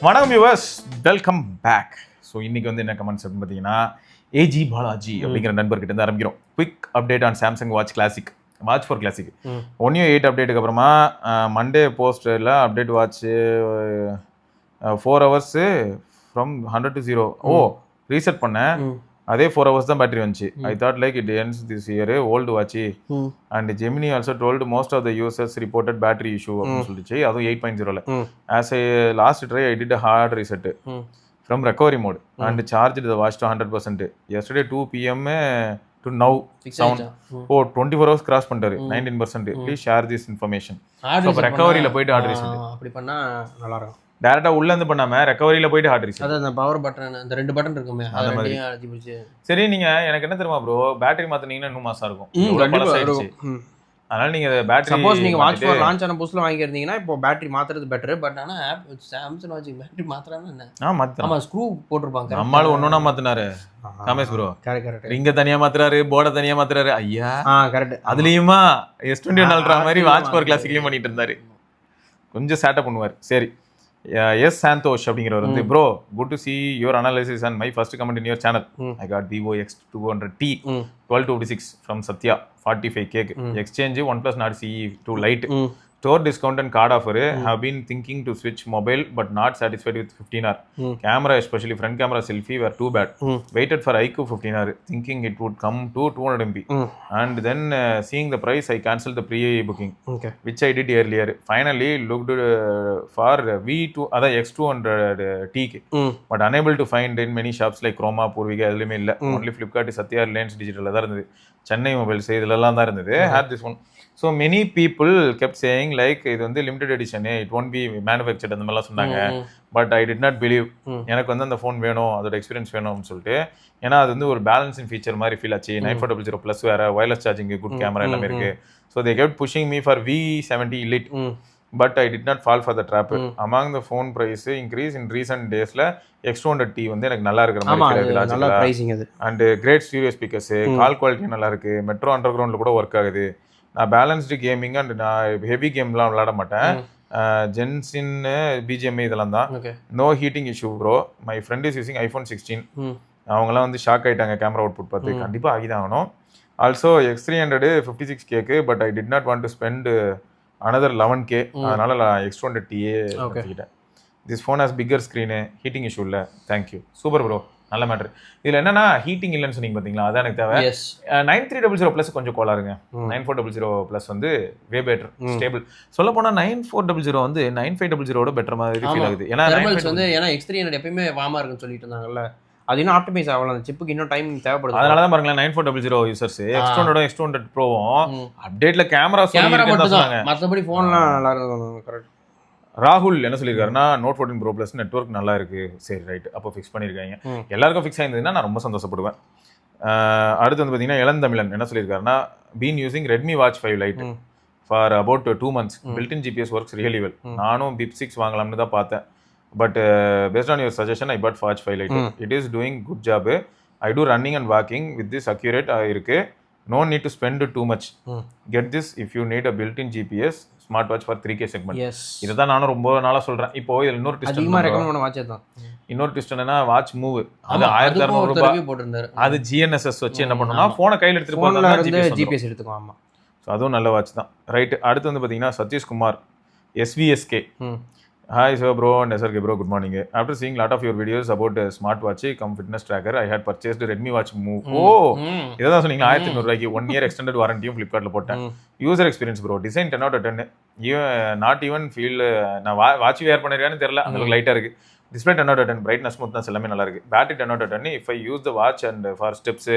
வணக்கம் viewers, welcome back. So இன்னைக்கு வந்து என்ன கமெண்ட்ஸ் அப்படின்னு பார்த்தீங்கன்னா, ஏஜி பாலாஜி அப்படிங்கிற நண்பர்கிட்ட இருந்து ஆரம்பிக்கிறோம். Quick update on Samsung watch classic, watch four classic 1U8 அப்டேட்டுக்கு அப்புறமா மண்டே போஸ்டரில் update watch 4 hours from 100 to 0. Reset பண்ணேன், அதே 4 hours தான் பேட்டரி வந்துச்சு. I thought like it ends this year, old வாட்சி. And Gemini also told most of the users reported battery issue அப்படின்னு சொல்லிச்சு. அதுவும் 8.0ல. As I last try I did a hard reset from recovery mode and charge the watch to 100%. yesterday 2 PM to now 7. 24 hours cross பண்ணிட்டாரு. 19%. Please share this information. ரெக்கவரியில் போயிட்டு hard reset அப்படி பண்ணா நல்லா இருக்கும். டேரக்டா உள்ள இருந்து பண்ணாம ரெக்கவரியில போயிட்டு ஹார்ட் ரீசெட். அதான் அந்த பவர் பட்டன், அந்த 2 பட்டன் இருக்குமே, அத ரெண்டையும் அழுத்தி பிடிச்சு. சரி, நீங்க எனக்கு என்ன தெரியுமா ப்ரோ, பேட்டரி மாத்துனீங்கன்னா இன்னும் மாசம் இருக்கும். அதனால நீங்க பேட்டரி சப்போஸ் நீங்க வாட்ச் ஃபார் லான்ச் ஆன புதுசுல வாங்கி இருந்தீங்கன்னா இப்போ பேட்டரி மாத்துறது பெட்டர். பட் ஆனா சாம்சங் வாட்ச் பேட்டரி மாத்துறானே என்ன? ஆமா, ஸ்க்ரூ போட்டுருப்பாங்க. நம்மால ஒண்ணா மாத்துனாரு காமேஷ் ப்ரோ. கரெக்ட். ரிங்க தனியா மாத்துறாரு, போர்ட தனியா மாத்துறாரு. ஐயா கரெக்ட். அதுலயுமா S21 அல்ட்ரா மாதிரி வாட்ச் ஃபார் கிளாசிக்லயும் பண்ணிட்டு இருந்தாரு. கொஞ்சம் சேட்டப் பண்ணுவார். சரி, எஸ் சாந்தோஷ் அப்படிங்கிறவர் வந்து, bro good to see your analysis and my first comment in your channel. I got Vivo X200T 1256 from Sathya 45K. Exchange OnePlus Nord CE 2 Lite. Store discount and card offer. Have been thinking to switch mobile but not satisfied with 15R. Camera, especially front camera selfie, were too bad. Waited for iQOO 15R, thinking it would come to 200 MB. And then seeing the price, I cancelled the pre-booking, which I did earlier. Finally looked for V2, other X200T, but unable to find in many shops like Chroma, Purvika, எதுலையுமே இல்லை. Only Flipkart, Satya, Lens Digital தான் இருந்தது. Chennai mobiles இதுலலாம் தான் இருந்தது. Had this one. So many people kept saying like இது வந்து limited edition, it won't be manufactured அந்த மாதிரிலாம் சொன்னாங்க. But I did not believe. எனக்கு வந்து அந்த ஃபோன் வேணும், அதோட எக்ஸ்பீரியன்ஸ் வேணும் அப்படின்னு சொல்லிட்டு. ஏன்னா அது வந்து ஒரு பேலன்சிங் ஃபீச்சர் மாதிரி ஃபீல் ஆச்சு. 9400+ வேற, வயர்லெஸ் சார்ஜிங், குட் கேமரா எல்லாமே இருக்கு. So they kept pushing me for V70 Elite. But I did not fall for the trap. Among the phone price increase in recent daysல X200T வந்து எனக்கு நல்லா இருக்கிற மாதிரி நல்ல பிரைசிங் அது. And great stereo speakers, call quality நல்லா இருக்கு. மெட்ரோ அண்டர் கிரவுண்ட்ல கூட ஒர்க் ஆகுது. நான் பேலன்ஸ்டு கேமிங் அண்ட் நான் ஹெவி கேம்லாம் விளையாட மாட்டேன். ஜென்சின், BGMI இதெல்லாம் தான். No heating issue bro. My friend is using iPhone 16. அவங்களாம் வந்து ஷாக் ஆகிட்டாங்க கேமரா அவுட்புட் பார்த்து. கண்டிப்பாக ஆகிதான் ஆகணும். Also X300 56K, but I did not want to spend another 11K. அதனால நான் X200T எடுத்துக்கிட்டேன். This phone has bigger screen, heating issue இல்லை. தேங்க்யூ. சூப்பர் ப்ரோ, நல்ல மேட்ரு. இதில் என்னன்னா ஹீட்டிங் இல்லைன்னு சொன்னீங்க பார்த்தீங்களா, அதான் எனக்கு தேவை. 9300+ கொஞ்சம் கோளாருங்க. 9400+ வந்து வே பெட்டர், ஸ்டேபிள். சொல்ல போனால் 9400 வந்து 9500 பெட்டர் மாதிரி ஃபீல் ஆகுது. ஏன்னா வந்து X300 எப்பயுமே வாமா இருக்குன்னு சொல்லிட்டு இருந்தாங்கல்ல, அது இன்னும் ஆப்டிமைஸ் ஆகலாம். அந்த சிப்புக்கு இன்னும் டைம் தேவைப்படுது. அதனால தான் பாருங்களேன் 9400 யூசர்ஸ் X200 Proவும் அப்டேட்ல கேமரா மட்டும் தான், மற்றபடி ஃபோன்லாம் நல்லா இருக்கும். கரெக்ட். ராகுல் என்ன சொல்லியிருக்காருன்னா, Note 14 Pro Plus நெட்வொர்க் நல்லா இருக்கு. சரி, ரைட், அப்போ ஃபிக்ஸ் பண்ணியிருக்காங்க. எல்லாருக்கும் ஃபிக்ஸ் ஆயிருந்ததுன்னா நான் ரொம்ப சந்தோஷப்படுவேன். அடுத்து வந்து பார்த்தீங்கன்னா இளந்தமிழன் என்ன சொல்லியிருக்காருன்னா, been using Redmi Watch 5 Lite for about 2 months. Built in GPS works really well. நானும் BIP 6 வாங்கலாம்னு தான் பார்த்தேன். But based on your suggestion I bought Watch 5 Lite. It is doing good job. I do running and walking with this accurate இருக்கு. No need to spend too much. Get this if you need a built in GPS smart watch for 3K segment. இதுதான் நானும் ரொம்ப நாளாக சொல்கிறேன். இப்போ இதில் இன்னொரு twist என்னன்னா, வாட்ச் மூவ் அது 1600 ரூபாய் போட்டிருந்தாரு. அது GNSS வச்சு என்ன பண்ணணும்னா ஃபோனை கையில் எடுத்துகிட்டு போனால் GPS எடுத்துக்கும். ஆமாம், ஸோ அதுவும் நல்ல வாட்ச் தான். ரைட்டு. அடுத்து வந்து பார்த்தீங்கன்னா Satishkumar SVSK. Hi sir bro and SRK bro, good morning. After seeing lot of your videos about smartwatch cum fitness tracker, I had purchased Redmi Watch Move. இதான் சொன்னீங்க 1500 ரூபாய்க்கு 1 year extended warranty Flipkartல போட்டேன். User experience bro, design 10 out of 10. Not even feel. நான் watch wear பண்ணிருக்கான்னு தெரியல, அந்த அளவுக்கு லைட்டாக இருக்கு. Display 10 out of 10, brightness smoothness எல்லாமே நல்லா இருக்கு. Battery 10 out of 10. If I use the watch and for steps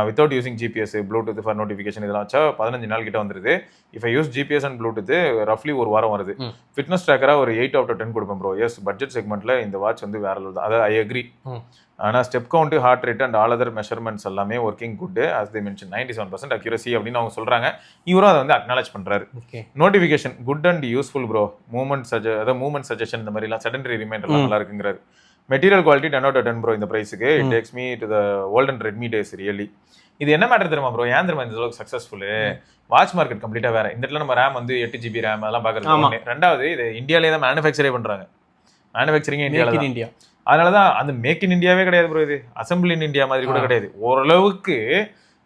without using GPS, Bluetooth for notification இதெல்லாம் வச்சா 15 நாள் கிட்ட வந்துருது. If I use GPS and Bluetooth ரஃப்லி ஒரு வாரம் வருது. ஃபிட்னஸ் ட்ராக்கராக ஒரு 8 out of 10 கொடுப்பேன் ப்ரோ. எஸ், பட்ஜெட் செக்மெண்ட்டில் இந்த வாட்ச் வந்து வேற லெவல் தான். அதாவது ஐ அக்ரி. ஆனால் step count, heart rate and all other measurements எல்லாமே working good. As they mention 97% accuracy அப்படின்னு அவங்க சொல்கிறாங்க. இவரும் அதை வந்து அக்னாலேஜ் பண்ணுறாரு. Notification good and useful bro. Movement suggestion இந்த மாதிரிலாம் செடன்டரி ரிமைண்டர்லாம் நல்லா இருக்குங்கிறாரு. Material quality 10 out of 10 bro. இந்த ப்ரைஸுக்கு it takes me to the olden Redmi days really. இது என்ன மேட்டர் தெரியுமா ப்ரோ, ஏன் தெரியுமா இந்த அளவுக்கு சக்ஸஸ்ஃபுல்லு? வாட்ச் மார்க்கெட் கம்ப்ளீட்டாக வேற. இந்த இடத்துல நம்ம ரேம் வந்து 8 GB ரேம் அதெல்லாம் பார்க்குறது. ரெண்டாவது, இது இந்தியாவிலே தான் மேனுஃபேக்சரே பண்ணுறாங்க. மேனுஃபேக்சரிங் இந்தியாவில் மேக் தான். In India. அதனால தான் அந்த மேக் இன் இந்தியாவே கிடையாது ப்ரோ. இது அசம்பிள் இன் இந்தியா மாதிரி கூட கிடையாது. ஓரளவுக்கு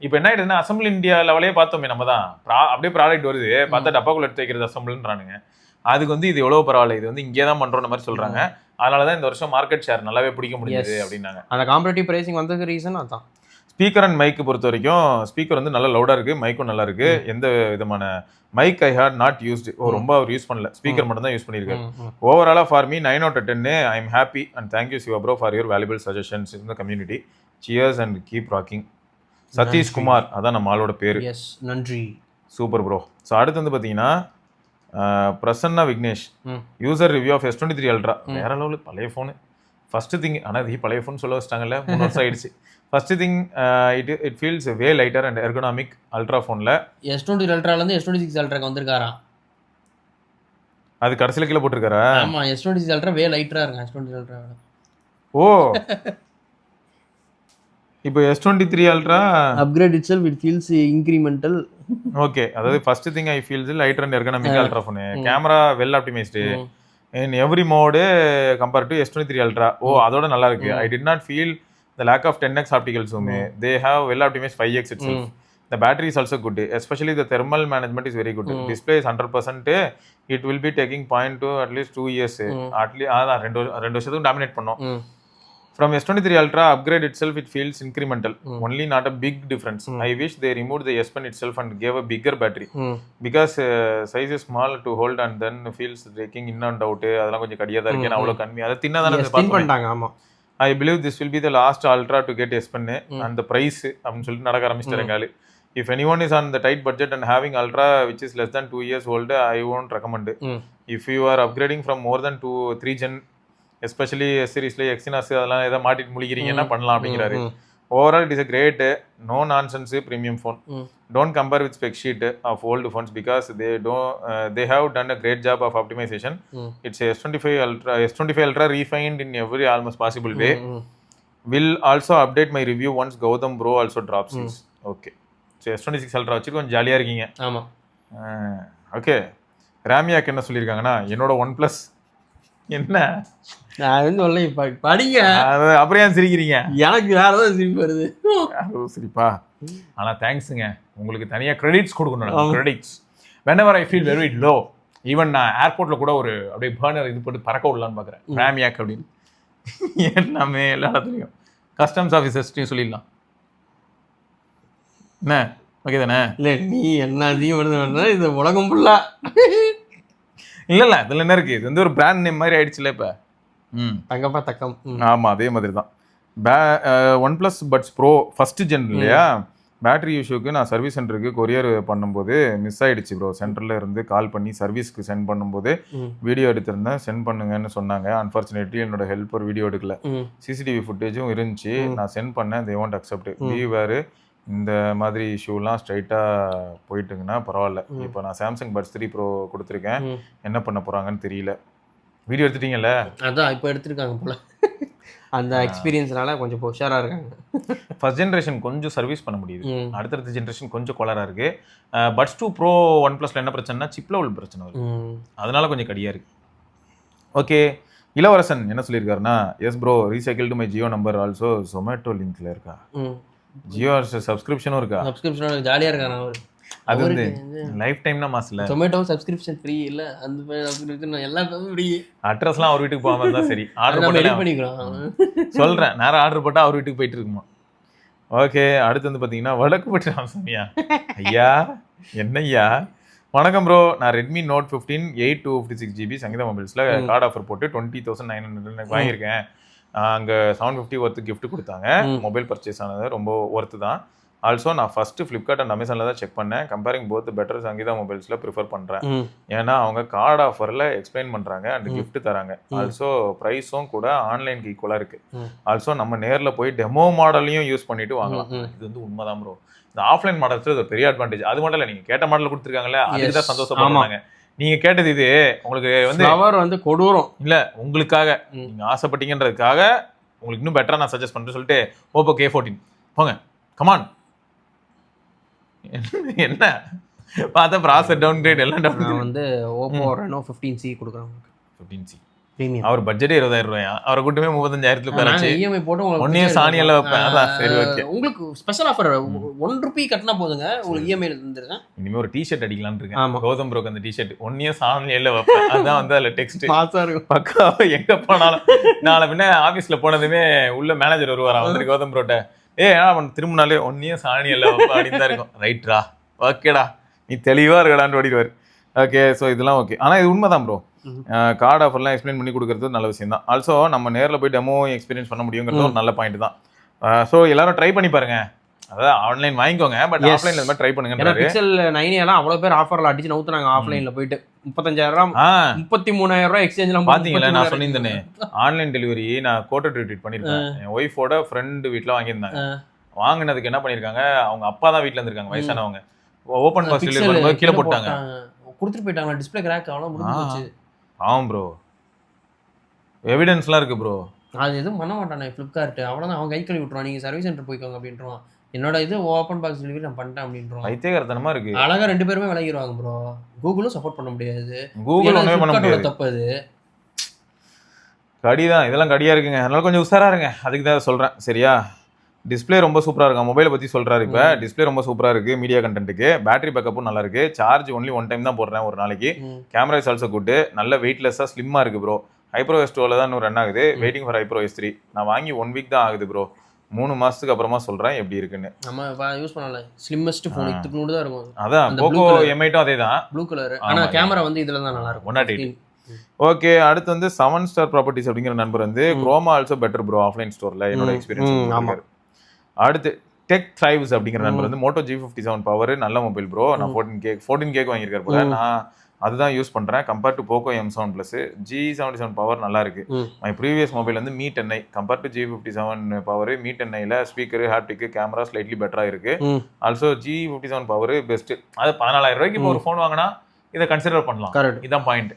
இப்போ என்ன ஆயிடுதுன்னா அசம்பிள் இந்தியா லெவலே பார்த்தோமே நம்ம தான். அப்படியே ப்ராடக்ட் வருது, பார்த்தா டப்பாக்குள்ள எடுத்து வைக்கிறது அசம்பிள்ன்றானுங்க. அதுக்கு வந்து இது எவ்வளவு பரவாயில்ல, இது வந்து இங்கே தான் பண்றோம் மாதிரி சொல்றாங்க. அதனாலதான் இந்த வருஷம் மார்க்கெட் ஷேர் நல்லாவே பிடிக்க முடியுது அப்படின்னாங்க. அந்த காம்படிட்டிவ் பிரைசிங் வந்ததுக்கு ரீசன் அதான். ஸ்பீக்கர் அண்ட் மைக்கு பொறுத்த வரைக்கும் ஸ்பீக்கர் வந்து நல்லா லவுடா இருக்கு, மைக்கும் நல்லா இருக்கு. எந்த விதமான mic I had not used, ரொம்ப அவர் யூஸ் பண்ணல, ஸ்பீக்கர் மட்டும் தான் யூஸ் பண்ணியிருக்காரு. ஓவராலா for me 9 out of 10. I am happy and thank you Siva bro for your valuable suggestions in the community. Cheers and keep rocking. Sathish Kumar, அதான் நம்ம ஆளோட பேரு. எஸ், நன்றி. Super bro. ஸோ அடுத்து வந்து பார்த்தீங்கன்னா Prasanna Vignesh, user review of S23 Ultra. வேற லெவலில் பழைய ஃபோனு. ஃபர்ஸ்ட் திங், ஆனால் இது பழைய ஃபோன் சொல்ல வச்சிட்டாங்கல்ல, 3 வருஷம் ஆயிடுச்சு. First thing, it feels way lighter and ergonomic ultra ஃபோனில். S23 Ultraலேருந்து S26 Ultraக்கு வந்திருக்காராம். அது கடைசியில் கீழே போட்டிருக்காரா? ஆமாம், S26 Ultra வே லைட்டராக இருக்கும் S23 Ultra. ஓ, இப்போ S23 Ultra upgrade itself it feels incremental. Okay, அதாவது first thing I feels lighter and ergonomic ultra phone. Camera well optimised in every mode compare to S23 Ultra. Oh, அதோட நல்லா இருக்கு. I did not feel the lack of 10x optical zoom. They have well optimized 5x itself. The battery is also good, especially the thermal management is very good. Display is 100%. It will be taking point to at least 2 years. At least ரெண்டு வருஷத்துக்கு dominate பண்ணோம். From S23 Ultra upgrade itself, it feels incremental, only not a big difference. I wish they removed the S Pen itself and gave a bigger battery, because size is small to hold and then feels breaking in and out. அதெல்லாம் கொஞ்சம் கடியா தான் இருக்கு. அவ்வளவு கம்மி, அதை தின்னதானே பண்ணிட்டாங்க. ஆமா, I believe this will be the last Ultra to get S Pen and the price அப்படின்னு சொல்லிட்டு நடக்க ஆரம்பிச்சிட்டாங்க. If anyone is on the tight budget and having Ultra which is less than 2 years old, I won't recommend. If you are upgrading from more than 2-3 gen, especially S series Exynos அதெல்லாம் ஏதாவது மாட்டிட்டு முழிக்கிறீங்கன்னா பண்ணலாம் அப்படிங்கிறாரு. Overall, it is a great, no nonsense premium phone. Don't compare with spec sheet of old phones because they have done a great job of optimization. It's a S25 Ultra refined in every almost possible way. Will also update my review once Gautam Bro also drops this. Okay. So S26 Ultra வச்சு கொஞ்சம் ஜாலியா இருக்கீங்க. ஆமா. Okay. ராமியாக்கு என்ன சொல்லியிருக்காங்கன்னா, என்னோட OnePlus என்ன நான் வந்து சொல்ல படிங்க, அப்புறம் ஏன் சிரிக்கிறீங்க? எனக்கு வேற ஏதாவது சிரிப்பு வருது. சிரிப்பா? ஆனா தேங்க்ஸுங்க, உங்களுக்கு தனியா கிரெடிட்ஸ் கொடுக்கணும். Credits whenever I feel very low, even நான் ஏர்போர்ட்ல கூட ஒரு அப்படியே பர்னர் இது போட்டு பறக்க விடலான்னு பாக்குறேன், ராமியாக் அப்படின்னு. எல்லாமே எல்லா இடத்துலையும் கஸ்டம்ஸ் ஆஃபீஸர்ஸ்டையும் சொல்லிடலாம். என்ன ஓகே தானே? இல்லை, நீ என்ன அதிகம் வருது, இது உலகம் ஃபுல்லா. இல்ல இதுல என்ன இருக்கு, இது வந்து ஒரு பிராண்ட் நேம் மாதிரி ஆயிடுச்சுல இப்ப. தங்கப்பா தக்கம். ஆமா, அதே மாதிரி தான். OnePlus Buds Pro first gen இல்லையா, பேட்டரி இஷ்யூக்கு நான் சர்வீஸ் சென்டருக்கு கொரியர் பண்ணும்போது மிஸ் ஆயிடுச்சு ப்ரோ. சென்டர்ல இருந்து கால் பண்ணி சர்வீஸ்க்கு சென்ட் பண்ணும்போது வீடியோ எடுத்திருந்தேன், சென்ட் பண்ணுங்கன்னு சொன்னாங்க. அன்ஃபார்ச்சுனேட்லி என்னோட ஹெல்ப்பர் வீடியோ எடுக்கல. சிசிடிவி ஃபுட்டேஜும் இருந்துச்சு, நான் சென்ட் பண்ணேன். They want accept. வேறு இந்த மாதிரி இஷ்யூலாம் ஸ்ட்ரைட்டாக போயிட்டுங்கன்னா பரவாயில்ல. இப்போ நான் சாம்சங் பட்ஸ் 3 Pro கொடுத்துருக்கேன், என்ன பண்ண போகிறாங்கன்னு தெரியல. வீடியோ எடுத்துட்டீங்கல்ல? அதான் இப்போ எடுத்துருக்காங்க போல. அந்த எக்ஸ்பீரியன்ஸ்னால கொஞ்சம் உஷாராக இருக்காங்க. ஃபர்ஸ்ட் ஜென்ரேஷன் கொஞ்சம் சர்வீஸ் பண்ண முடியுது, அடுத்தடுத்த ஜென்ரேஷன் கொஞ்சம் கொலராக இருக்குது. பட்ஸ் 2 Pro OnePlusல என்ன பிரச்சனைனா சிப் லெவல் பிரச்சனை வருது, அதனால கொஞ்சம் கடியாக இருக்குது. ஓகே, இளவரசன் என்ன சொல்லியிருக்காருன்னா, yes bro, recycle to my Jio number also Zomato லிங்க்ல இருக்கா? ஜியோ சப்ஸ்கிரிப்ஷனும் இருக்கா? சப்ஸ்கிரிப்ஷன் ஜாலியா இருக்கானே அவர். அது வந்து லைஃப் டைம்னா மாசல ஜொமேட்டோ சப்ஸ்கிரிப்ஷன் ஃப்ரீ இல்ல, அந்த சப்ஸ்கிரிப்ஷன் எல்லாமே ஃப்ரீ. அட்ரஸ்லாம் அவர் வீட்டுக்கு போகாம இருந்தா சரி, ஆர்டர் பண்ணி பண்ணிக்கலாம். சொல்றேன், நேரா ஆர்டர் போட்டா அவர் வீட்டுக்கு போயிட்டு இருக்குமா. ஓகே, அடுத்து வந்து பாத்தீங்கன்னா வடக்குப்பட்டி ராமசாமியா ஐயா, என்னய்யா வணக்கம் ப்ரோ. நான் ரெட்மி நோட் 15 8 256 GB சங்கீதா மொபைல்ஸ்ல கார்டு ஆஃபர் போட்டு 20,900 வாங்கியிருக்கேன். அங்கே 750 ஒர்த்து கிஃப்ட் கொடுத்தாங்க. மொபைல் பர்ச்சேஸ் ஆனது ரொம்ப ஒர்த்து தான். ஆல்சோ நான் ஃபஸ்ட்டு ஃப்ளிப்கார்ட் அண்ட் அமேசானில் தான் செக் பண்ணேன். கம்பேரிங் போத் பெட்டர் சங்கீதா மொபைல்ஸில் ப்ரிஃபர் பண்ணுறேன். ஏன்னா அவங்க கார்டு ஆஃபரில் எக்ஸ்பிளைன் பண்ணுறாங்க அண்ட் கிஃப்ட் தராங்க. ஆல்சோ ப்ரைஸும் கூட ஆன்லைனுக்கு ஈக்குவலாக இருக்குது. ஆல்சோ நம்ம நேரில் போய் டெமோ மாடலையும் யூஸ் பண்ணிட்டு வாங்கலாம். இது வந்து உண்மைதான் ப்ரோ. இந்த ஆஃப்லைன் மாடல்ஸ் ஒரு பெரிய அட்வான்டேஜ். அது மட்டும் இல்லை, நீங்கள் கேட்ட மாடல் கொடுத்துருக்காங்களே, அதுதான் சந்தோஷப்படுறாங்க. நீங்க கேட்டது இது உங்களுக்கு வந்து ஃப்ளவர் வந்து கொடூரம் இல்ல, உங்களுக்காக நீங்க ஆசைப்பட்டீங்கன்றதுக்காக உங்களுக்கு இன்னும் பெட்டரா நான் சஜஸ்ட் பண்றேன்னு சொல்லிட்டு Oppo K14 போங்க. கமான், என்ன பார்த்தா ப்ராசஸர் டவுன் கிரேட் எல்லாம் டவுன். வந்து Oppo Reno 15C கொடுக்குறாங்க. 15C premium. அவர் பட்ஜெட்டே 20,000 ரூபாயா, அவரை கூட்டமே 35,000 உட்காரச்சு. இஎம்ஐ போட்டு உங்களுக்கு 1 இயர் சாணி எல்லாம் வைப்பேன். அதான் சரி ஓகே. உங்களுக்கு ஸ்பெஷல் ஆஃபர் ₹1 கட்டினா போதுங்க உங்களுக்கு இஎம்ஐ இருந்துருங்க. இனிமே ஒரு டிஷர்ட் அடிக்கலாம்னு இருக்கேன். கௌதம் ப்ரோக்கு அந்த டிஷர்ட் 1 இயர் சாணி எல்லாம் வைப்பேன். அதான் வந்து அதுல டெக்ஸ்ட் மாசா இருக்கும். பக்கா எங்க போனாலும் நாளை பின்ன ஆபீஸ்ல போனதுமே உள்ள மேனேஜர் வருவாரா வந்து கௌதம் ப்ரோட்ட, திரும்பினாலே 1 இயர் சாணி எல்லாம் வைப்பேன் அப்படின்னு தான் இருக்கும். ரைட்ரா, ஓகேடா, நீ தெளிவா இருக்கடான்னு ஓடிடுவார். ஓகே, ஸோ இதெல்லாம் ஓகே. ஆனால் இது உண்மைதான் ப்ரோ, கார்டு ஆஃபர்லாம் எக்ஸ்பிளைன் பண்ணி கொடுக்குறது நல்ல விஷயம் தான். ஆல்சோ நம்ம நேரில் போய் டெமோ எக்ஸ்பீரியன்ஸ் பண்ண முடியுங்கிறது ஒரு நல்ல பாயிண்ட் தான். ஸோ எல்லாரும் ட்ரை பண்ணி பாருங்க. அதாவது ஆன்லைன் வாங்கிக்கோங்க, பட் ஆஃப்லைன்ல இந்த மாதிரி ட்ரை பண்ணுங்க. பிக்சல் 9 எல்லாம் அவ்வளோ பேர் ஆஃபர்ல அடிச்சு நவுத்துனாங்க. ஆஃப்லைன்ல போயிட்டு 35,000 33,000 எக்ஸ்சேஞ்ச்லாம் பாத்தீங்களா? நான் சொன்னிருந்தேனே ஆன்லைன் டெலிவரி நான் கோட்டை ட்ரீட் பண்ணிருக்கேன். என் ஒய்ஃபோட ஃப்ரெண்ட் வீட்டில் வாங்கியிருந்தாங்க. வாங்கினதுக்கு என்ன பண்ணிருக்காங்க, அவங்க அப்பா தான் வீட்டில் இருந்திருக்காங்க, வயசானவங்க. ஓப்பன் பாக்ஸ் டெலிவரி பண்ணும்போது கீழே போட்டாங்க, கொடுத்துட்டு போயிட்டாங்க. டிஸ்ப்ளே கிராக் அவ்வளோ முடிஞ்சிச்சு. ஆமாம் ப்ரோ, எவிடன்ஸ்லாம் இருக்கு ப்ரோ. அது எதுவும் பண்ண மாட்டானே ஃப்ளிப்கார்ட், அவ்வளோதான். அவன் கை கழுவி விட்டுருவான், நீங்கள் சர்வீஸ் சென்டர் போய்க்கோங்க அப்படின்றான். என்னோட இது ஓப்பன் பாக்ஸ் டெலிவரி நான் பண்ணிட்டேன் அப்படின்றான். வைத்தியகரத்தனமா இருக்கு. அழகா 2 பேருமே விலகிடுவாங்க ப்ரோ. கூகுளும் சப்போர்ட் பண்ண முடியாது, கூகுள் ஒன்றுமே பண்ண முடியாது. தப்பு அது கடிதான், இதெல்லாம் கடியா இருக்குங்க. அதனால கொஞ்சம் உஷாரா இருங்க, அதுக்கு தான் சொல்றேன். சரியா? டிஸ்பிளே ரொம்ப சூப்பராக இருக்கும். மொபைலை பற்றி சொல்கிறாரு. இப்போ டிஸ்பிளே ரொம்ப சூப்பராக இருக்குது மீடியா கண்டென்ட்டுக்கு. பேட்டரி பேக்கப்பும் நல்லா இருக்குது. சார்ஜ் ஒன்லி 1 டைம் தான் போடுறேன் ஒரு நாளைக்கு. Camera is also good. நல்ல வெயிட்லெஸ்ஸாக ஸ்லிம்மாக இருக்குது ப்ரோ. HyperOS 2 தான் இன்னும் ரன் ஆகுது. Waiting for HyperOS 3. நான் வாங்கி 1 வீக் தான் ஆகுது ப்ரோ. 3 மாதத்துக்கு அப்புறமா சொல்கிறேன் எப்படி இருக்குன்னு. நம்ம யூஸ் பண்ணல. ஸ்லிம்மஸ்ட் ஃபோன் இதுக்கு தான் இருக்கும். அதான் போகோ M8 அதே தான், ப்ளூ கலர். ஆனால் கேமரா வந்து இதில் தான் நல்லா இருக்கும். 108. ஓகே, அடுத்து வந்து 7 ஸ்டார் ப்ராப்பர்ட்டிஸ் அப்படிங்கிற நண்பர் வந்து Croma also better bro offline ஸ்டோரில் என்னோட எக்ஸ்பீரியன்ஸ். அடுத்து டெக் த்ரைவ்ஸ் அப்படிங்கிற நண்பர் வந்து மோட்டோ G57 பவர் நல்ல மொபைல் ப்ரோ. நான் 14K வாங்கியிருக்காரு போல. நான் அதுதான் யூஸ் பண்ணுறேன். Compare to Poco M7 plus G77 power நல்லா இருக்கு. மை ப்ரீவியஸ் மொபைல் வந்து Mi 10i compare to G57 power. Mi 10iல ஸ்பீக்கர், ஹாப்டிக், கேமரா ஸ்லைட்லி பெட்டரா இருக்கு. Also G57 power best. அது 14,000 ரூபாய்க்கு இப்போ ஒரு ஃபோன் வாங்கினா இதை கன்சிடர் பண்ணலாம். இதான் பாயிண்ட்.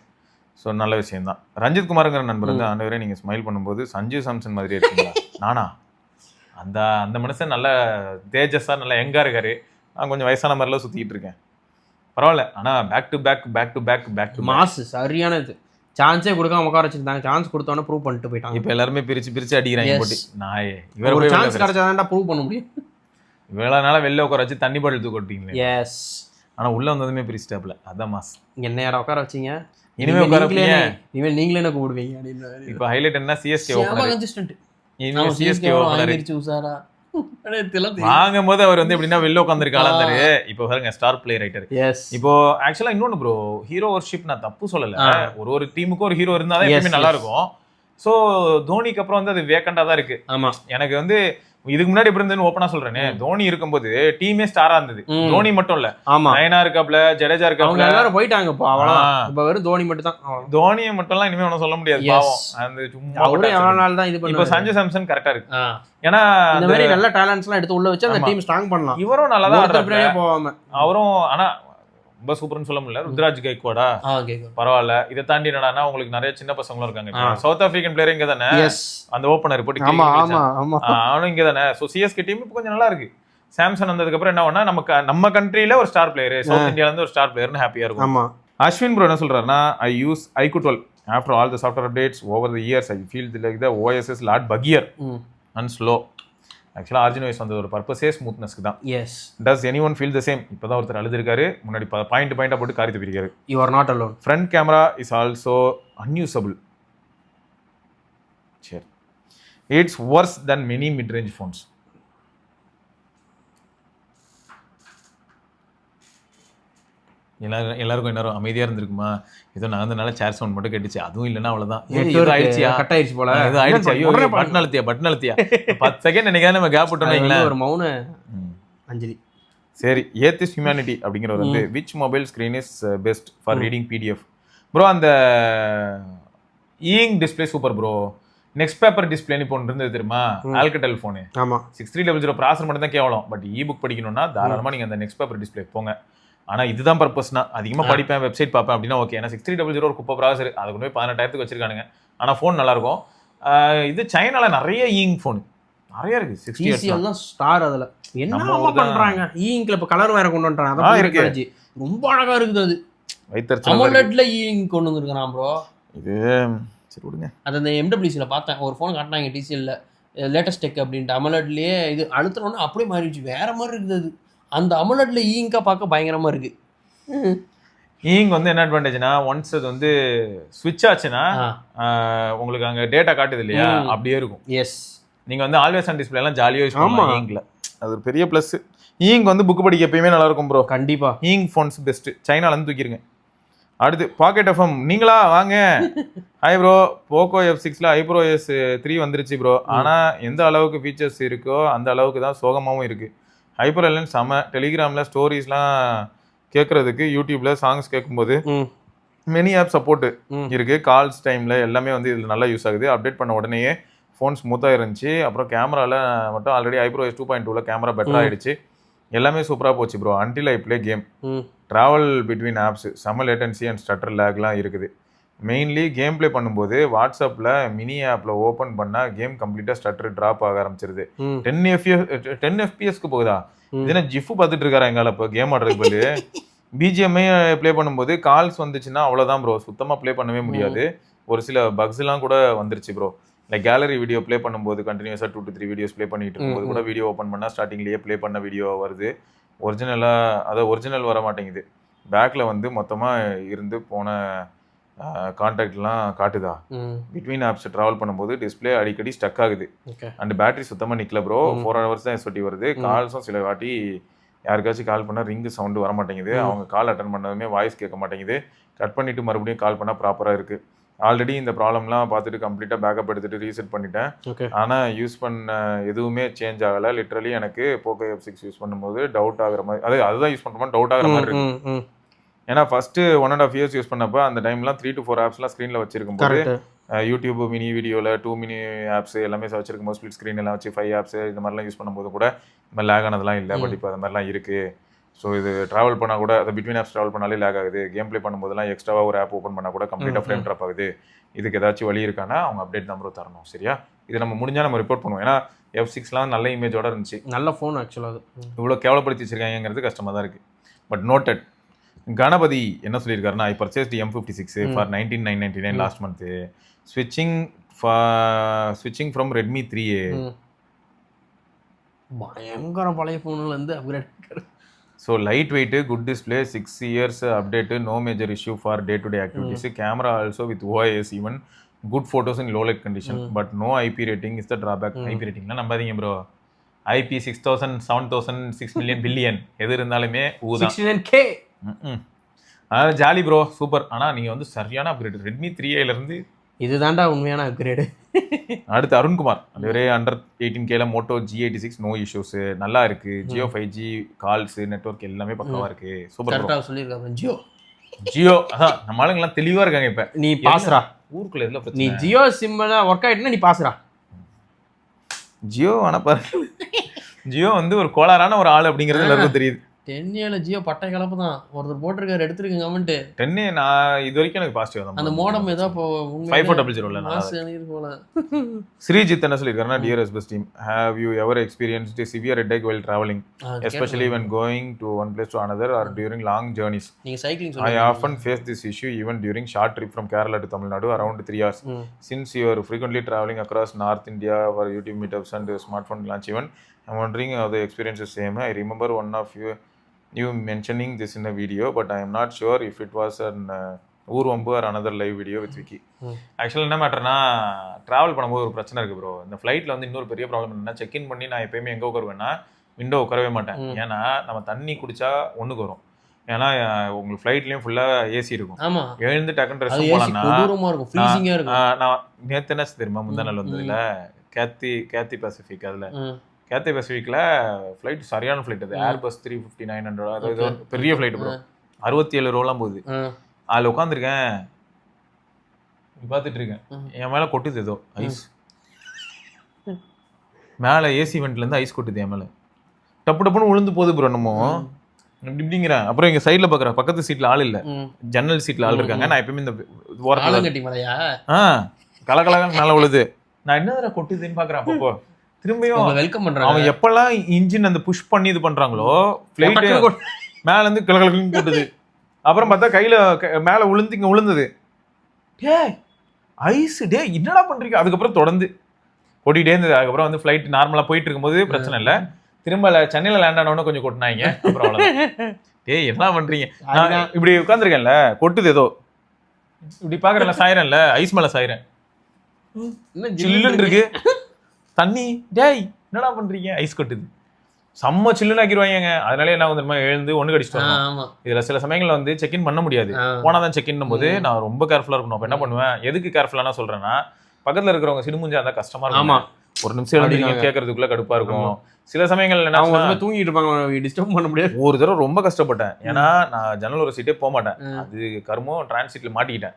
ஸோ நல்ல விஷயம் தான். ரஞ்சித் குமாருங்கிற நண்பர் வந்து ஆண்டவரே நீங்கள் ஸ்மைல் பண்ணும்போது சஞ்சீவ் சாம்சன் மாதிரி இருக்கீங்களா? நானா? அந்த மனுஷன் நல்ல தேஜஸாக நல்ல யங்கா இருக்காரு. நான் கொஞ்சம் வயசான மாதிரிலாம் சுற்றிக்கிட்டு இருக்கேன். பரவாயில்ல. ஆனால் பேக் டு மாஸ் சரியானது. சான்ஸே கொடுக்காம உட்கார வச்சிருந்தாங்க. சான்ஸ் கொடுத்தோன்னே ப்ரூவ் பண்ணிட்டு போயிட்டாங்க. இப்போ எல்லாருமே பிரிச்சு அடிக்கிறாங்க போட்டு. நான் இவர் சான்ஸ் கிடைச்சாதான் ப்ரூவ் பண்ண முடியும். இவ்வளோ நாளாக வெளில உட்கார வச்சு தண்ணி பாட்டில் தூக்க விட்டீங்களே. எஸ். ஆனால் உள்ளே வந்ததுமே பிரிச்சுட்டாப்ல. அதான் மாஸ். என்ன யாரை உட்கார வச்சிங்க? இனிமேல் உட்கார இனிமேல் நீங்களே என்ன கூடுவீங்க அப்படின்னு. இப்போ ஹைலைட் என்ன CSK ஓப்பனர். வாங்கும் போது அவர் வந்து எப்படின்னா வெளில உட்காந்துருக்காரு. இப்போ பாருங்க ஸ்டார் பிளே ரைட்டர். இப்போ ஆக்சுவலா இன்னொன்னு ப்ரோ, ஹீரோ வர்ஷிப் நான் தப்பு சொல்லல. ஒரு டீமுக்கு ஒரு ஹீரோ இருந்தாதான் எப்பவுமே நல்லா இருக்கும். சோ தோனிக்கு அப்புறம் வந்து அது வேக்கண்டா தான் இருக்கு. ஆமா, எனக்கு வந்து இதுக்கு முன்னாடி எப்படி இருந்ததுன்னு ஓப்பனா சொல்றேனே, தோனி இருக்கும்போது டீமே ஸ்டாரா இருந்தது. தோனி மட்டும் இல்ல, நயனா இருக்காப்ல, ஜடேஜா இருக்காப்ல, எல்லாரும் போயிட்டாங்க. இப்ப வெறும் தோனி மட்டும் தான். தோனியை மட்டும் எல்லாம் இனிமே ஒன்னும் சொல்ல முடியாது. பாவம், அந்த சும்மா இப்ப சஞ்சு சாம்சன் கரெக்டா இருக்கு. ஏன்னா இந்த மாதிரி நல்ல டேலண்ட்ஸ் எல்லாம் எடுத்து உள்ள வச்சு அந்த டீம் ஸ்ட்ராங் பண்ணலாம். இவரும் நல்லா தான் ஆடுறாரு. அவரும் ஆனா ரொம்ப சூப்பர்னு சொல்ல முடியல. ருத்ராஜ் கைக்வாடா பரவாயில்ல. இதை தாண்டி என்னடானா உங்களுக்கு நிறைய சின்ன பசங்களும் இருக்காங்க. சவுத் ஆப்பிரிக்கன் பிளேயர் இங்க தானே, அந்த ஓப்பனர் போட்டு அவனும் இங்க தானே. ஸோ CSK டீம் இப்போ கொஞ்சம் நல்லா இருக்கு. சாம்சங் வந்ததுக்கு அப்புறம் என்ன பண்ணா நம்ம கண்ட்ரியில ஒரு ஸ்டார் பிளேயர், சவுத் இந்தியால இருந்து ஒரு ஸ்டார் பிளேயர்னு ஹாப்பியா இருக்கும். அஸ்வின் ப்ரோ என்ன சொல்றாருன்னா, I use iQOO 12 after all the software updates over the years. I feel like the OS is lot buggier and slow. ஆக்சுவலாக ஆர்ஜினோஸ் வந்தது ஒரு பர்பஸே ஸ்மூத்னஸ்க்கு தான். Yes. Does any one feel the same? இப்போ தான் ஒருத்தர் அழுதுருக்காரு. முன்னாடி பாயிண்டாக போட்டு காரி துப்பிருக்காரு. You are not alone. Front camera is also unusable. சரி, it's worse then many mid range phones. எல்லாருக்கும் எல்லாரும் அமைதியா இருந்திருக்குமா? ஏதோ நான் வந்து நல்ல சேர் சவுண்ட் மட்டும் கேட்டுச்சு. அதுவும் இல்லைன்னா அவ்வளவுதான். கட் ஆயிடுச்சு போல. இது ஆயிடுச்சு. ஐயோ பட்டன் அழுத்தியா 10 செகண்ட் நினைக்காத நம்ம கேப் விட்டோம்னா ஒரு மௌன அஞ்சலி. சரி, ஏத்திஸ் ஹியூமனிட்டி அப்படிங்கிறவர் வந்து which mobile screen is best for reading PDF? Bro அந்த E ink display super bro. Next paper டிஸ்பிளேன்னு இப்போ இருந்தது தெரியுமா, ஆல்கடெல் ஃபோனு. ஆமா, 6300 ப்ராசர் மட்டும் தான் கேவலம். பட் இபுக் படிக்கணும்னா தாராளமா நீங்க அந்த நெக்ஸ்ட் பேப்பர் டிஸ்பிளே போங்க. ஆனால் இதுதான் பர்பஸ்னா, அதிகமாக படிப்பேன், வெப்சைட் பார்ப்பேன் அப்படின்னா ஓகே. ஏன்னா 6300 ஒரு குப்பை ப்ராசர், அதை கொண்டு போய் 18,000 வச்சிருக்கானுங்க. ஆனால் ஃபோன் நல்லாயிருக்கும். இது சைனால நிறைய ஈயிங் ஃபோன் நிறைய இருக்கு. 60 ஸ்டார். அதில் என்ன பண்ணுறாங்க, ஈயிங்ல இப்போ கலர் வேற கொண்டு வந்துட்டாங்க. அதான் இருக்கு, ரொம்ப அழகாக இருக்குது. அது வைத்தறிச்சல் ஈயிங் கொண்டு வந்துருக்கான் ப்ரோ. இது சரி விடுங்க. அது அந்த MWCல பார்த்தேன், ஒரு ஃபோன் காட்டினாங்க TCLல லேட்டஸ்ட் டெக் அப்படின்ட்டு அமலட்லேயே இது அழுத்தினோன்னா அப்படியே மாறிடுச்சு, வேற மாதிரி இருக்குது அது. அந்த அமலட்ல ஈங்கா பார்க்க பயங்கரமா இருக்கு. ஈங் வந்து என்ன அட்வான்டேஜ்னா ஒன்ஸ் அது வந்து ஸ்விட்ச் ஆச்சுன்னா உங்களுக்கு அங்கே டேட்டா காட்டுது இல்லையா, அப்படியே இருக்கும். எஸ், நீங்கள் வந்து ஆல்வேஸ் ஆன் டிஸ்பிளே எல்லாம் ஜாலியாக யூஸ் பண்ணலாம் ஈங்கில். அது ஒரு பெரிய ப்ளஸ். ஈங் வந்து புக் படிக்க எப்பயுமே நல்லா இருக்கும் ப்ரோ. கண்டிப்பா ஈங் ஃபோன்ஸ் பெஸ்ட். சைனாலேருந்து தூக்கிடுங்க. அடுத்து பாக்கெட் எஃப்எம் நீங்களா வாங்க. ஹாய் ப்ரோ, போக்கோ F6ல ஐப்ரோஎஸ் 3 வந்துருச்சு ப்ரோ. ஆனால் எந்த அளவுக்கு ஃபீச்சர்ஸ் இருக்கோ அந்த அளவுக்கு தான் சோகமாகவும் இருக்குது. ஹைப்பர் எல்லாம் செம. டெலிகிராமில் ஸ்டோரிஸ்லாம் கேட்குறதுக்கு, யூடியூப்பில் சாங்ஸ் கேட்கும்போது மெனி ஆப் சப்போர்ட்டு இருக்குது. கால்ஸ் டைமில் எல்லாமே வந்து இதில் நல்லா யூஸ் ஆகுது. அப்டேட் பண்ண உடனேயே ஃபோன் ஸ்மூத்தாக இருந்துச்சு. அப்புறம் கேமராவில் மட்டும் ஆல்ரெடி ஐப்ரோஎஸ் 2.2ல கேமரா பெட்டர் ஆகிடுச்சு. எல்லாமே சூப்பராக போச்சு bro. Until I play game, travel between apps, செம்ம லேட்டன்சி அண்ட் ஸ்டட்டர் லேக்லாம் இருக்குது. மெயின்லி கேம் ப்ளே பண்ணும்போது வாட்ஸ்அப்பில் மினி ஆப்பில் ஓப்பன் பண்ணால் கேம் கம்ப்ளீட்டாக ஸ்டட்டர் ட்ராப் ஆக ஆரம்பிச்சிருது. 10 FPS போகுதா? இதுனா ஜிஃப் பார்த்துட்டு இருக்காரா எங்கால? இப்போ கேம் ஆடுறதுக்கு பதில் பிஜிஎம்ஐ ப்ளே பண்ணும்போது கால்ஸ் வந்துச்சுன்னா அவ்வளோதான் ப்ரோ, சுத்தமாக ப்ளே பண்ணவே முடியாது. ஒரு சில பக்ஸ்லாம் கூட வந்துருச்சு bro. Like gallery video play பண்ணும்போது கண்டினியூஸாக 2 to 3 வீடியோஸ் ப்ளே பண்ணிட்டு இருக்கும்போது கூட வீடியோ ஓப்பன் பண்ணால் ஸ்டார்டிங்லேயே ப்ளே பண்ண வீடியோ வருது. ஒரிஜினல் வர மாட்டேங்குது. பேக்கில் வந்து மொத்தமாக இருந்து போன கான்டாக்ட்லாம் காட்டுதா? பிட்வீன் ஆப்ஸ் ட்ராவல் பண்ணும்போது டிஸ்பிளே அடிக்கடி ஸ்டக் ஆகுது. அண்ட் பேட்டரி சுத்தமாக நிற்கல ப்ரோ. 4 hours தான் SOT வருது. கால்ஸும் சில வாட்டி யாருக்காச்சும் கால் பண்ணால் ரிங்கு சவுண்டு வர மாட்டேங்குது. அவங்க கால் அட்டன் பண்ணதுமே வாய்ஸ் கேட்க மாட்டேங்குது. கட் பண்ணிவிட்டு மறுபடியும் கால் பண்ணால் ப்ராப்பராக இருக்குது. ஆல்ரெடி இந்த ப்ராப்ளம்லாம் பார்த்துட்டு கம்ப்ளீட்டாக பேக்கப் எடுத்துகிட்டு ரீசெட் பண்ணிட்டேன். ஆனால் யூஸ் பண்ண எதுவுமே சேஞ்ச் ஆகலை. லிட்ரலி எனக்கு போக்கோ F6 யூஸ் பண்ணும்போது டவுட் ஆகிற மாதிரி, அதுதான் யூஸ் பண்ணுறோமா டவுட் ஆகிற மாதிரி இருக்கு. ஏன்னா ஃபஸ்ட்டு 1.5 years யூஸ் பண்ணப்போ அந்த டைம்லாம் 3 to 4 ஆப்ஸ்லாம் ஸ்க்ரீனில் வச்சிருக்கும் போது யூடியூப் மினி வீடியோவில் 2 மினி ஆப்ஸ் எல்லாமே வச்சிருக்கும் போது ஸ்பிளிட் ஸ்க்ரீன் எல்லாம் வச்சு 5 ஆப்ஸ் இந்த மாதிரிலாம் யூஸ் பண்ணும்போது கூட இந்த மாதிரி லேக் ஆனதெல்லாம் இல்லை. பட் இப்போ அது மாதிரிலாம் இருக்குது. ஸோ இது ட்ராவல் பண்ணால் கூட அது பிட்வீன் ஆப்ஸ் ட்ராவல் பண்ணாலே லேக் ஆகுது. கேம் ப்ளே பண்ணும்போதெல்லாம் எக்ஸ்ட்ராவாக ஒரு ஆப் ஓப்பன் பண்ணால் கூட கம்ப்ளீட்டாக ஃப்ரேம் ட்ராப் ஆகுது. இதுக்கு ஏதாச்சும் வழி இருக்கானா அவங்க அப்டேட் நம்பரும் தரணும். சரியா? இது நம்ம முடிஞ்சால் நம்ம ரிப்போர்ட் பண்ணுவோம். ஏன்னா F6லாம் நல்ல இமேஜோட இருந்துச்சு, நல்ல ஃபோன். ஆக்சுவலாக இவ்வளோ கேவலப்படுத்தி வச்சிருக்காங்கிறது கஷ்டமாக தான் இருக்குது. But noted. கணபதி என்ன சொல்லியிருக்காருன்னா, I purchased M56 for 19,999 last month, ஸ்விட்சிங் ஃப்ரம் Redmi 3A. பயங்கர பழைய ஃபோன்லேருந்து upgrade. So light weight, good display, 6 years update, no major issue for day to day activities, camera also with OIS, even good photos in low light condition, but no IP rating is the drawback. IP ரேட்டிங்லாம் நம்பாதீங்க bro. IP 6,000, 7,000, 6 million, billion எது இருந்தாலுமே ஊதான். 6 million K. அதாவது jolly bro, super. ஆனால் நீங்கள் வந்து சரியான upgrade. Redmi 3Aலேருந்து இதுதான்டா உண்மையான அப்கிரேடு. அடுத்து அருண்குமார், ஒரே அண்டர் 18Kல மோட்டோ G86 நோ இஷ்யூஸ், நல்லா இருக்கு. ஜியோ 5G கால்ஸ் நெட்வொர்க் எல்லாமே பக்கவா இருக்கு. சூப்பர். கரெக்டாக சொல்லியிருக்காங்க. ஜியோ அதான் நம்ம ஆளுங்கெல்லாம் தெளிவாக இருக்காங்க. இப்போ நீ பாசுறா ஊருக்குள்ள எதுல பிரச்சனை? நீ ஜியோ சிம்ல ஒர்க் ஆயிட்டுனா நீ பாசுறா. ஜியோ ஆனால் பாருங்க, ஜியோ வந்து ஒரு கோளாறான ஒரு ஆள் அப்படிங்கிறது எல்லாருக்கும் தெரியுது. 10Aல ஜியோ பட்டை கலப்பு தான். ஒருத்தர் போட்டிருக்காரு, எடுத்துருக்கு கமெண்ட். 10A நான் இது வரைக்கும் எனக்கு பாசிட்டிவ் தான். அந்த மோடம் ஏதோ 5400 போல. ஸ்ரீஜித் என்ன சொல்லியிருக்காருன்னா, dear SPS team, have you ever experienced severe headache while traveling, especially when going to one place to another or during long journeys? நீங்க cycling I often face this issue even during short trip from Kerala to Tamil Nadu around 3 hours. Since you are frequently traveling across North India for YouTube meetups and smartphone launch event, I'm wondering how the experience is same. I remember one of you mentioning this in a video, but I am not sure if it was an ஊர்வம்பு or another live video with Vicky. ஆக்சுவலாக என்ன மேட்டர்னா, travel பண்ணும்போது ஒரு பிரச்சனை இருக்குது bro. இந்த ஃப்ளைட்டில் வந்து இன்னொரு பெரிய ப்ராப்ளம் என்னன்னா, செக்இன் பண்ணி நான் எப்பயுமே எங்கே உட்காருவேன்னா விண்டோ உட்காரவே மாட்டேன். ஏன்னா நம்ம தண்ணி குடிச்சா ஒன்றுக்கு வரும். ஏன்னா உங்களுக்கு ஃப்ளைட்லேயும் ஃபுல்லாக ஏசி இருக்கும். எழுந்து டக்குன்னு ட்ரெஸ் போகலான்னா நான் நேற்று என்ன தெரியுமா, முந்தா நாள் வந்ததில்ல கேத்தி பசிபிக், அதில் கேத்தி பசிபிக்கில் ஃப்ளைட் சரியான ஃப்ளைட். அது ஏர்பஸ் 350-900, அதாவது பெரிய ஃப்ளைட் ப்ரோ. 67 ரோலாம் போகுது. அதில் உட்காந்துருக்கேன், பார்த்துட்டு இருக்கேன், என் மேலே கொட்டுது ஏதோ ஐஸ். மேலே ஏசி வெண்ட்லேருந்து ஐஸ் கொட்டுது என் மேலே. டப்பு டப்புன்னு விழுந்து போகுது ப்ரோ. நம்ம இப்படிங்கிறேன். அப்புறம் எங்கள் சைடில் பார்க்குறேன், பக்கத்து சீட்டில் ஆள் இல்லை, ஜன்னல் சீட்டில் ஆள் இருக்காங்க. நான் எப்பயுமே இந்த கலகலகன்னு மேலே விழுது. நான் என்ன கொட்டுதுன்னு பார்க்குறேன். அப்பப்போ திரும்பியும் வெல்கம் பண்றாங்க. அவங்க எப்பெல்லாம் இன்ஜின் அந்த புஷ் பண்ணி இது பண்றாங்களோ, ஃப்ளைட் மேல இருந்து கலகலன்னு போட்டுது. அப்புறம் பார்த்தா கையில மேல விழுந்து இங்க விழுந்தது. ஐஸ் டே என்னடா பண்றீங்க. அதுக்கப்புறம் தொடர்ந்து கொட்டிகிட்டே இருந்தது. அதுக்கப்புறம் வந்து ஃப்ளைட் நார்மலா போயிட்டு இருக்கும்போது பிரச்சனை இல்லை, திரும்ப சென்னையில லேண்ட் ஆனவொன்னு கொஞ்சம் கொட்டினாங்க. அப்புறம் அவ்வளவுதான். டேய் என்ன பண்றீங்க, நான் இப்படி உட்காந்துருக்கேன்ல கொட்டுது ஏதோ, இப்படி பாக்குறேன்ல சாயிரேன்ல, ஐஸ் மேல சாயிரேன், சில்லுன்னு இருக்கு தண்ணி. டேய் என்னடா பண்றீங்க, ஐஸ் கொட்டுது, செம்ம சில்லுன்னு ஆக்கிடுவாங்க. அதனால என்ன வந்து எழுந்து ஒண்ணு கடிச்சிட்டு வரணும். இதுல சில சமயங்கள்ல வந்து செக்இன் பண்ண முடியாது, போனாதான் செக்இன் போது நான் ரொம்ப கேர்ஃபுல்லா இருக்கணும். அப்ப என்ன பண்ணுவேன், எதுக்கு கேர்ஃபுல்லா சொல்றேன்னா, பக்கத்துல இருக்கிறவங்க சிடுமுஞ்சா இருந்தா கஷ்டமா இருக்கும், ஒரு நிமிஷம் எழுந்து கேட்கறதுக்குள்ள கடுப்பா இருக்கும். சில சமயங்கள்ல என்ன தூங்கிட்டு இருப்பாங்க, டிஸ்டர்ப் பண்ண முடியாது. ஒரு தடவை ரொம்ப கஷ்டப்பட்டேன், ஏன்னா நான் ஜன்னல் ஒரு சீட்டே போக மாட்டேன், அது கருமோ டிரான்சிட்ல மாட்டிக்கிட்டேன்.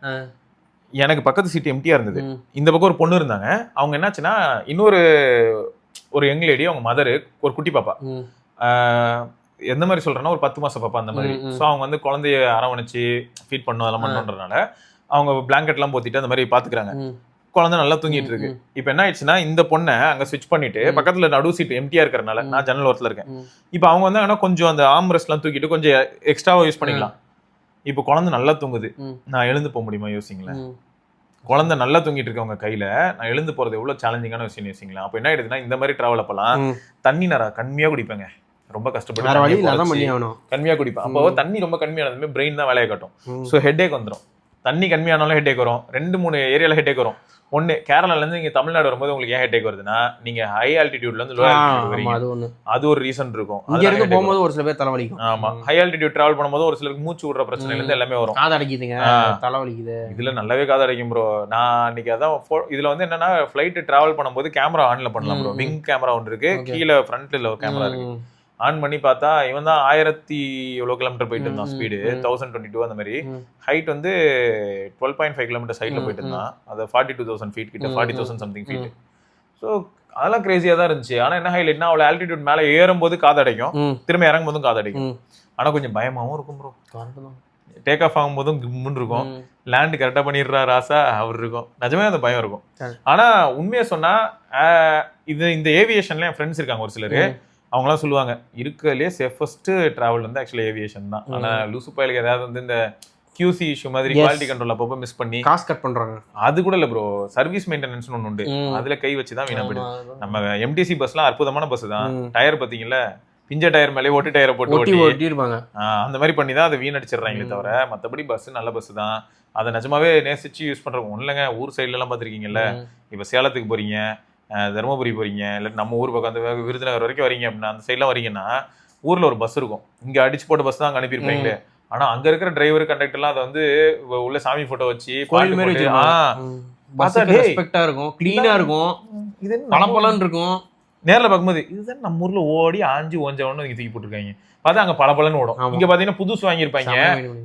எனக்கு பக்கத்து சீட் எம்டியா இருந்தது, இந்த பக்கம் ஒரு பொண்ணு இருந்தாங்க. அவங்க என்னாச்சுன்னா, இன்னொரு ஒரு யங் லேடி, அவங்க மதரு, ஒரு குட்டி பாப்பா, எந்த மாதிரி சொல்றேன்னா ஒரு 10 மாச பாப்பா அந்த மாதிரி. ஸோ அவங்க வந்து குழந்தைய அரவணைச்சு ஃபீட் பண்ணும் அதெல்லாம் பண்ணுன்றதுனால அவங்க பிளாங்கெட் எல்லாம் போத்திட்டு அந்த மாதிரி பாத்துக்கிறாங்க. குழந்தை நல்லா தூங்கிட்டு இருக்கு. இப்ப என்ன ஆயிடுச்சுன்னா, இந்த பொண்ணை அங்க ஸ்விட்ச் பண்ணிட்டு பக்கத்துல நடு சீட் எம்டியா இருக்கறனால நான் ஜன்னல் ஓரத்துல இருக்கேன். இப்ப அவங்க வந்து கொஞ்சம் அந்த ஆர்ம் ரெஸ்ட் எல்லாம் தூக்கிட்டு கொஞ்சம் எக்ஸ்ட்ராவா யூஸ் பண்ணிக்கலாம். இப்ப குழந்தை நல்லா தூங்குது, நான் எழுந்து போக முடியுமா யோசிங்களேன். குழந்தை நல்லா தூங்கிட்டு இருக்கவங்க கையில நான் எழுந்து போறது எவ்வளவு சேலஞ்சிங்கான விஷயம் யோசிங்களா. அப்ப என்ன ஆயிடுதுன்னா, இந்த மாதிரி டிராவல் அப்பெல்லாம் தண்ணி நான் கம்மியா குடிப்பேங்க, ரொம்ப கஷ்டப்பட்டு கம்மியா குடிப்பேன். அப்போ தண்ணி ரொம்ப கம்மியானதுமே பிரெயின் தான் வேலையை காட்டும். ஸோ ஹெட்ஏக் வந்துடும். தண்ணி கம்மியானாலும் ஹெட்ஏக் வரும், 2-3 ஏரியால ஹெட்ஏக் வரும். ஒண்ணு கேரளால இருந்து இங்க தமிழ்நாடு வரும்போது உங்களுக்கு ஏன் ஹெட்ஏக் வருதுன்னா, நீங்க ஹை ஆல்டிடியூட்ல இருந்து லோ ஆல்டிடியூட் வரீங்க, அது ஒரு ரீசன் இருக்கும். இங்க இருந்து போகும்போது ஒரு சில பேர் தலைவலிக்கும். ஆமா, ஹை ஆல்டிடியூட் டிராவல் பண்ணும்போது ஒரு சிலருக்கு மூச்சு விடுற பிரச்சனைல இருந்து எல்லாமே வரும். காது அடைக்குதுங்க, தலைவலிக்குது. இதுல நல்லாவே காது அடைக்கும் ப்ரோ. நான் இன்னைக்கு அதான் இதுல வந்து என்னன்னா, ஃபிளைட் டிராவல் பண்ணும்போது கேமரா ஆன்ல பண்ணலாம் ப்ரோ. விங் கேமரா ஒன்று இருக்கு, கீழே ஃப்ரண்ட்ல ஒரு கேமரா இருக்கு. ஆன் பண்ணி பார்த்தா இவன் தான் 1000 எவ்வளோ கிலோமீட்டர் போயிட்டு இருந்தான், ஸ்பீடு 1022 அந்த மாதிரி. ஹைட் வந்து 12.5 கிலோமீட்டர் ஹைட்ல போயிட்டு இருந்தான். அது 42,000 ஃபீட் கிட்ட, 40,000 சம்திங் ஃபீட். ஸோ அதெல்லாம் கிரேசியா தான் இருந்துச்சு. ஆனா என்ன ஹைலைட்னா, அவ்வளோ ஆல்டிடியூட் மேலே ஏறும்போது காது அடைக்கும், திரும்ப இறங்கும் போதும் காது அடைக்கும். ஆனா கொஞ்சம் பயமாவும் இருக்கும் ப்ரோ. டேக் ஆஃப் ஆகும் போதும் கும்முன்னு இருக்கும், லேண்ட் கரெக்டா பண்ணிடுறா ராசா அவர் இருக்கும், நிஜமே அந்த பயம் இருக்கும். ஆனா உண்மையை சொன்னா, இந்த ஏவியேஷன்ல என் ஃப்ரெண்ட்ஸ் இருக்காங்க ஒரு சிலர், அவங்களாம் சொல்லுவாங்க இருக்கிறதுலே சேஃபஸ்ட் டிராவல் வந்து ஆக்சுவலி ஏவியேஷன் தான். ஆனா லூசு பயலுக்கு ஏதாவது வந்து இந்த QC இஷ்யூ மாதிரி குவாலிட்டி கண்ட்ரோல் அப்பப்போ மிஸ் பண்ணி காசு கட் பண்றாங்க. அது கூட இல்ல ப்ரோ, சர்வீஸ் மெயின்டெனன்ஸ் ஒன்று உண்டு, அதுல கை வச்சுதான் வீணா போயிடுது. நம்ம MTC பஸ்லாம் அற்புதமான பஸ் தான், டயர் பாத்தீங்களா, பிஞ்ச டயர் மேலே ஒட்டு டயரை போட்டு ஓட்டிருப்பாங்க, அந்த மாதிரி பண்ணி தான் அதை வீணடிச்சிடுறாங்களே தவிர மற்றபடி பஸ் நல்ல பஸ் தான். அதை நிஜமாவே நேசிச்சு யூஸ் பண்றவங்க ஒன்றும் இல்லைங்க. ஊர் சைட்ல எல்லாம் பாத்திருக்கீங்கல்ல, இப்ப சேலத்துக்கு போறீங்க, தருமபுரி போறீங்க, இல்லை நம்ம ஊர் பக்கம் அந்த விருதுநகர் வரைக்கும் வரீங்க அப்படின்னா, அந்த சைட்லாம் வரீங்கன்னா ஊர்ல ஒரு பஸ் இருக்கும், இங்க அடிச்சு போட்ட பஸ் தான் அங்க அனுப்பியிருப்பாங்களே. ஆனா அங்க இருக்கிற டிரைவர் கண்டக்டர் எல்லாம் அதை வந்து உள்ள சாமி போட்டோ வச்சு ரெஸ்பெக்டா இருக்கும், கிளீனா இருக்கும், இது பளபளன்னு இருக்கும். நேர்ல பார்க்கும்போது இதுதான் நம்ம ஊர்ல ஓடி ஆஞ்சு ஓஞ்சவன்னு இங்க தூக்கி போட்டுருக்காங்க, பார்த்தா அங்க பளபளன்னு ஓடும். இங்க பாத்தீங்கன்னா புதுசு வாங்கியிருப்பாங்க,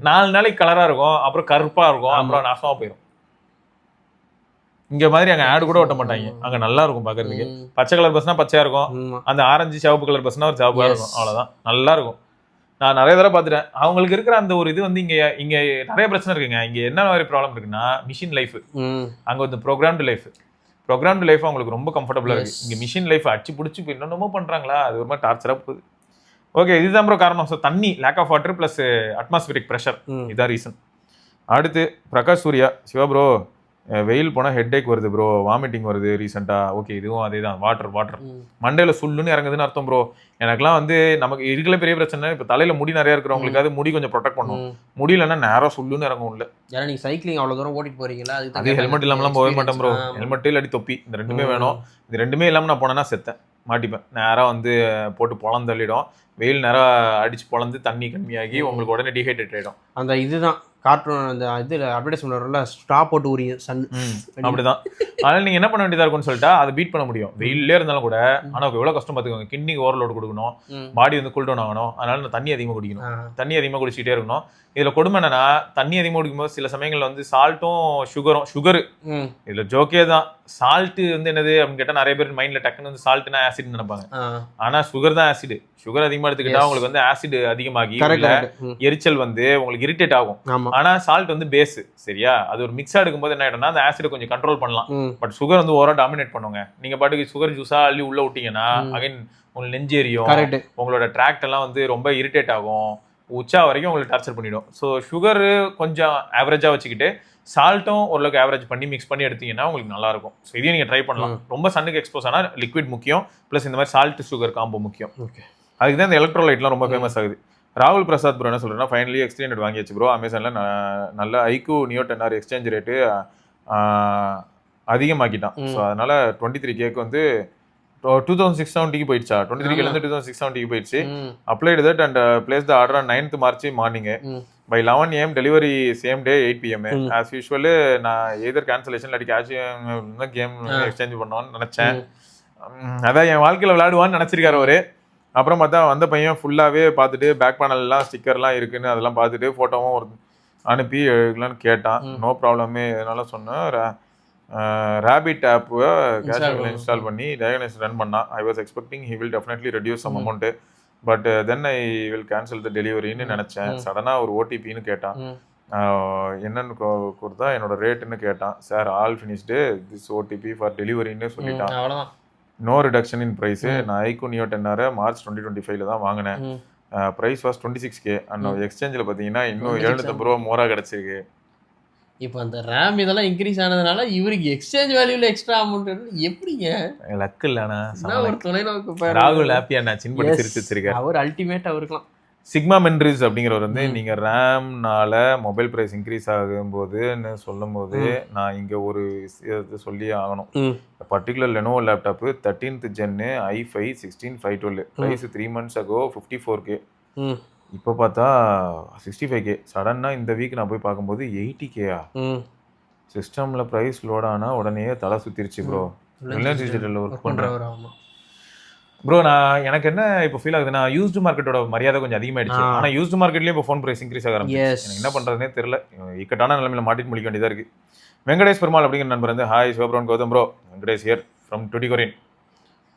4 நாளைக்கு கலரா இருக்கும், அப்புறம் கருப்பா இருக்கும், அப்புறம் நாசமா போயிடும். இங்க மாதிரி அங்க ஆடு கூட ஓட்ட மாட்டாங்க, அங்க நல்லா இருக்கும் பாக்குறதுக்கு. பச்சை கலர் பஸ்னா பச்சையா இருக்கும், அந்த ஆரஞ்சு சிவப்பு கலர் பஸ்னா ஒரு சிவப்பா இருக்கும், அவ்வளவுதான், நல்லா இருக்கும். நான் நிறைய தடவை பார்த்துட்டேன். அவங்களுக்கு இருக்கிற அந்த ஒரு இது வந்து இங்க நிறைய பிரச்சனை இருக்குங்க. இங்க என்ன மாதிரி ப்ராப்ளம் இருக்குன்னா, மிஷின் லைஃப். அங்க வந்து ப்ரோக்ராம்டு லைஃப் அவங்களுக்கு ரொம்ப கம்ஃபர்டபுளா இருக்கு. இங்க மிஷின் லைஃப் அடிச்சு பிடிச்சி என்னென்னமோ பண்றாங்களா, அது ஒரு மாதிரி டார்ச்சரா போகுது. ஓகே, இதுதான் ப்ரோ காரணம். ஸோ தண்ணி, lack of water plus atmospheric pressure, இதான் ரீசன். அடுத்து பிரகாஷ் சூர்யா, சிவா ப்ரோ வெயில் போனால் ஹெட்ஏக் வருது ப்ரோ, வாமிட்டிங் வருது ரீசெண்டாக. ஓகே, இதுவும் அதே தான், வாட்டர் மண்டையில் சுல்லுன்னு இறங்குதுன்னு அர்த்தம் ப்ரோ. எனக்குலாம் வந்து நமக்கு இருக்கல பெரிய பிரச்சனை, இப்போ தலையில் முடி நிறையா இருக்கிறவங்களுக்கு அது முடி கொஞ்சம் ப்ரொடெக்ட் பண்ணும், முடியலன்னா நேரம் சுல்லுன்னு இறங்கும் இல்லை. ஏன்னா நீங்கள் சைக்கிளிங் அவ்வளோ தூரம் ஓட்டிட்டு போறீங்களா, அது ஹெல்மெட் இல்லாமலாம் போகவே மாட்டேன் ப்ரோ. ஹெல்மெட் இல்லாட்டி தொப்பி, இந்த ரெண்டுமே வேணும். இது ரெண்டுமே இல்லாமல் நான் போனேன்னா செத்தேன், மாட்டிப்பேன். நேராக வந்து போட்டு பொழந்து தள்ளிடும், வெயில் நேரம் அடிச்சு பொழந்து தண்ணி கம்மியாகி உங்களுக்கு உடனே டீஹைட்ரேட் ஆகிடும். அந்த இதுதான் கார்ட்டூன், அந்த இதில் அட்வர்டைஸ்மெண்ட் வரும்ல, ஸ்டாப் போட்டு உரிய சன், அப்படிதான். அதனால நீங்க என்ன பண்ண வேண்டியதா இருக்கும்னு சொல்லிட்டா அதை பீட் பண்ண முடியும். வெயிலே இருந்தாலும் கூட, ஆனா எவ்வளவு கஷ்டம் பார்த்துக்கோங்க. கிட்னிக்கு ஓவர்லோட் கொடுக்கணும், பாடி வந்து கூல் டவுன் ஆகணும். அதனால நான் தண்ணி அதிகமாக குடிக்கணும், தண்ணி அதிகமாக குடிச்சிட்டே இருக்கணும். இதுல கொடுமை என்னன்னா, தண்ணி அதிகமாக குடிக்கும்போது சில சமயங்கள்ல வந்து சால்ட்டும் சுகரு இதுல ஜோக்கே தான். சால்ட் வந்து என்னது அப்படின்னு கேட்டா, நிறைய பேர் மைண்ட்ல டக்குன்னு வந்து சால்ட்னா ஆசிட் நினைப்பாங்க. ஆனா சுகர் தான் ஆசிட். சுகர் அதிகமா எடுத்துக்கிட்டா உங்களுக்கு வந்து ஆசிட் அதிகமாகி எரிச்சல் வந்து உங்களுக்கு இரிட்டேட் ஆகும். ஆனா சால்ட் வந்து பேஸ், சரியா? அது ஒரு மிக்ஸா எடுக்கும்போது என்ன ஆயிடும்னா, அந்த ஆசிட் கொஞ்சம் கண்ட்ரோல் பண்ணலாம். பட் சுகர் வந்து ஓவரா டாமினேட் பண்ணுங்க. நீங்க பாட்டுக்கு சுகர் ஜூஸா அள்ளி உள்ள விட்டீங்கன்னா அகைன் உங்களுக்கு நெஞ்சு எரியும், உங்களோட ட்ராக்ட் எல்லாம் வந்து ரொம்ப இரிட்டேட் ஆகும். உச்சா வரைக்கும் உங்களுக்கு டார்ச்சர் பண்ணிடும். ஸோ சுகரு கொஞ்சம் ஆவரேஜாக வச்சுக்கிட்டு சால்ட்டும் ஓரளவுக்கு ஆவரேஜ் பண்ணி மிக்ஸ் பண்ணி எடுத்தீங்கன்னா உங்களுக்கு நல்லா இருக்கும். ஸோ இதையும் நீங்கள் ட்ரை பண்ணலாம். ரொம்ப சன்னுக்கு எக்ஸ்போஸ் ஆனால் லிக்விட் முக்கியம், ப்ளஸ் இந்த மாதிரி சால்ட் சுகர் காம்போ முக்கியம். ஓகே, அதுக்கு தான் இந்த எலக்ட்ரோலைட்லாம் ரொம்ப ஃபேமஸ் ஆகுது. ராகுல் பிரசாத் ப்ரோ என்ன சொல்கிறேன்னா, ஃபைனலி எக்ஸ்சேஞ்ச் வாங்கியாச்சு ப்ரோ. அமேசானில் நல்ல iQOO neo 10R exchange rate அதிகமாக்கிட்டான். ஸோ அதனால் 23K வந்து 2670 போயிடுச்சா, 23K 2670 போயிடுச்சு. Applied that and place the order 9th March morning. By 11 AM delivery same day 8 PM. As usual நான் எதர் கேன்சலேஷன் இல்லாட்டி கேஷ் கேம் எக்ஸ்சேஞ்ச் பண்ணுவான்னு நினச்சேன். அதான் என் வாழ்க்கையில் விளையாடுவான்னு நினச்சிருக்காரு அவரு. அப்புறம் பார்த்தா வந்த பையன் ஃபுல்லாகவே பார்த்துட்டு பேக் பேனல்லாம் ஸ்டிக்கர்லாம் இருக்குன்னு அதெல்லாம் பார்த்துட்டு ஃபோட்டோவும் ஒரு அனுப்பி எடுக்கலான்னு கேட்டான். நோ ப்ராப்ளமே இதனால சொன்னேன். ரேபிட் ஆப்பை கேஷ் இன்ஸ்டால் பண்ணி டயக்னோசிஸ் ரன் பண்ணான். I was expecting he will definitely reduce some amount, but then I will cancel the டெலிவரின்னு நினச்சேன். சடனாக ஒரு ஓடிபின்னு கேட்டான். என்னன்னு கொடுத்தா என்னோட ரேட்டுன்னு கேட்டான். Sir all finished this OTP for டெலிவரின்னு சொல்லிட்டான். No reduction in price. நான் ஐக்யூ நியோ 10R March 2025 தான் வாங்கினேன். Price was 26K. அண்ட் எக்ஸ்சேஞ்சில் பார்த்தீங்கன்னா இன்னும் 750 ரூபா மோராக கிடச்சிருக்கு. இப்போ அந்த ரேம் இதெல்லாம் இன்க்ரீஸ் ஆனதுனால இவருக்கு எக்ஸ்சேஞ்ச் வேல்யூல எக்ஸ்ட்ரா அமௌண்ட் எப்படிங்க? லக்கு இல்லைண்ணா, ஒரு தொலைநோக்கு. ராகுல் ஹாப்பியா சின்ன பண்ணி சிரிச்சு வச்சிருக்காரு. அவர் அல்டிமேட்டா இருக்கலாம். சிக்மா மென்ரிஸ் அப்படிங்கிறவர் வந்து நீங்கள் ரேம்னால மொபைல் ப்ரைஸ் இன்க்ரீஸ் ஆகும்போதுன்னு சொல்லும் போது நான் இங்கே ஒரு சொல்லியே ஆகணும். Particular Lenovo laptop 13th Gen i5 16512 price 3 months ago 54K. இப்போ பார்த்தா 65K. சடனாக இந்த வீக் நான் போய் பார்க்கும்போது 80K. சிஸ்டமில் ப்ரைஸ் லோட் ஆனால் உடனே தலை சுற்றிருச்சு ப்ரோ. ரிலையன்ஸ் டிஜிட்டலில் ஒர்க் பண்ணுறேன் ப்ரோ. நான் எனக்கு என்ன இப்போ ஃபீல் ஆகுதுன்னா, யூஸ்டு மார்க்கெட்டோட மரியாதை கொஞ்சம் அதிகமாகிடுச்சு. ஆனால் யூஸ்டு மார்க்கெட்லேயும் இப்போ ஃபோன் ப்ரைஸ் இன்க்ரீஸ் ஆக ஆரம்பிச்சு. எனக்கு என்ன பண்ணுறதுனே தெரியல. இக்கட்டான நிலைமையில் மாட்டிட்டு முடிக்க வேண்டியதாக இருக்குது. வெங்கடேஷ் பெருமாள் அப்படிங்கிற நண்பர் வந்து, hi Sivabiraman Gautham bro, Venkatesh here from Tuticorin.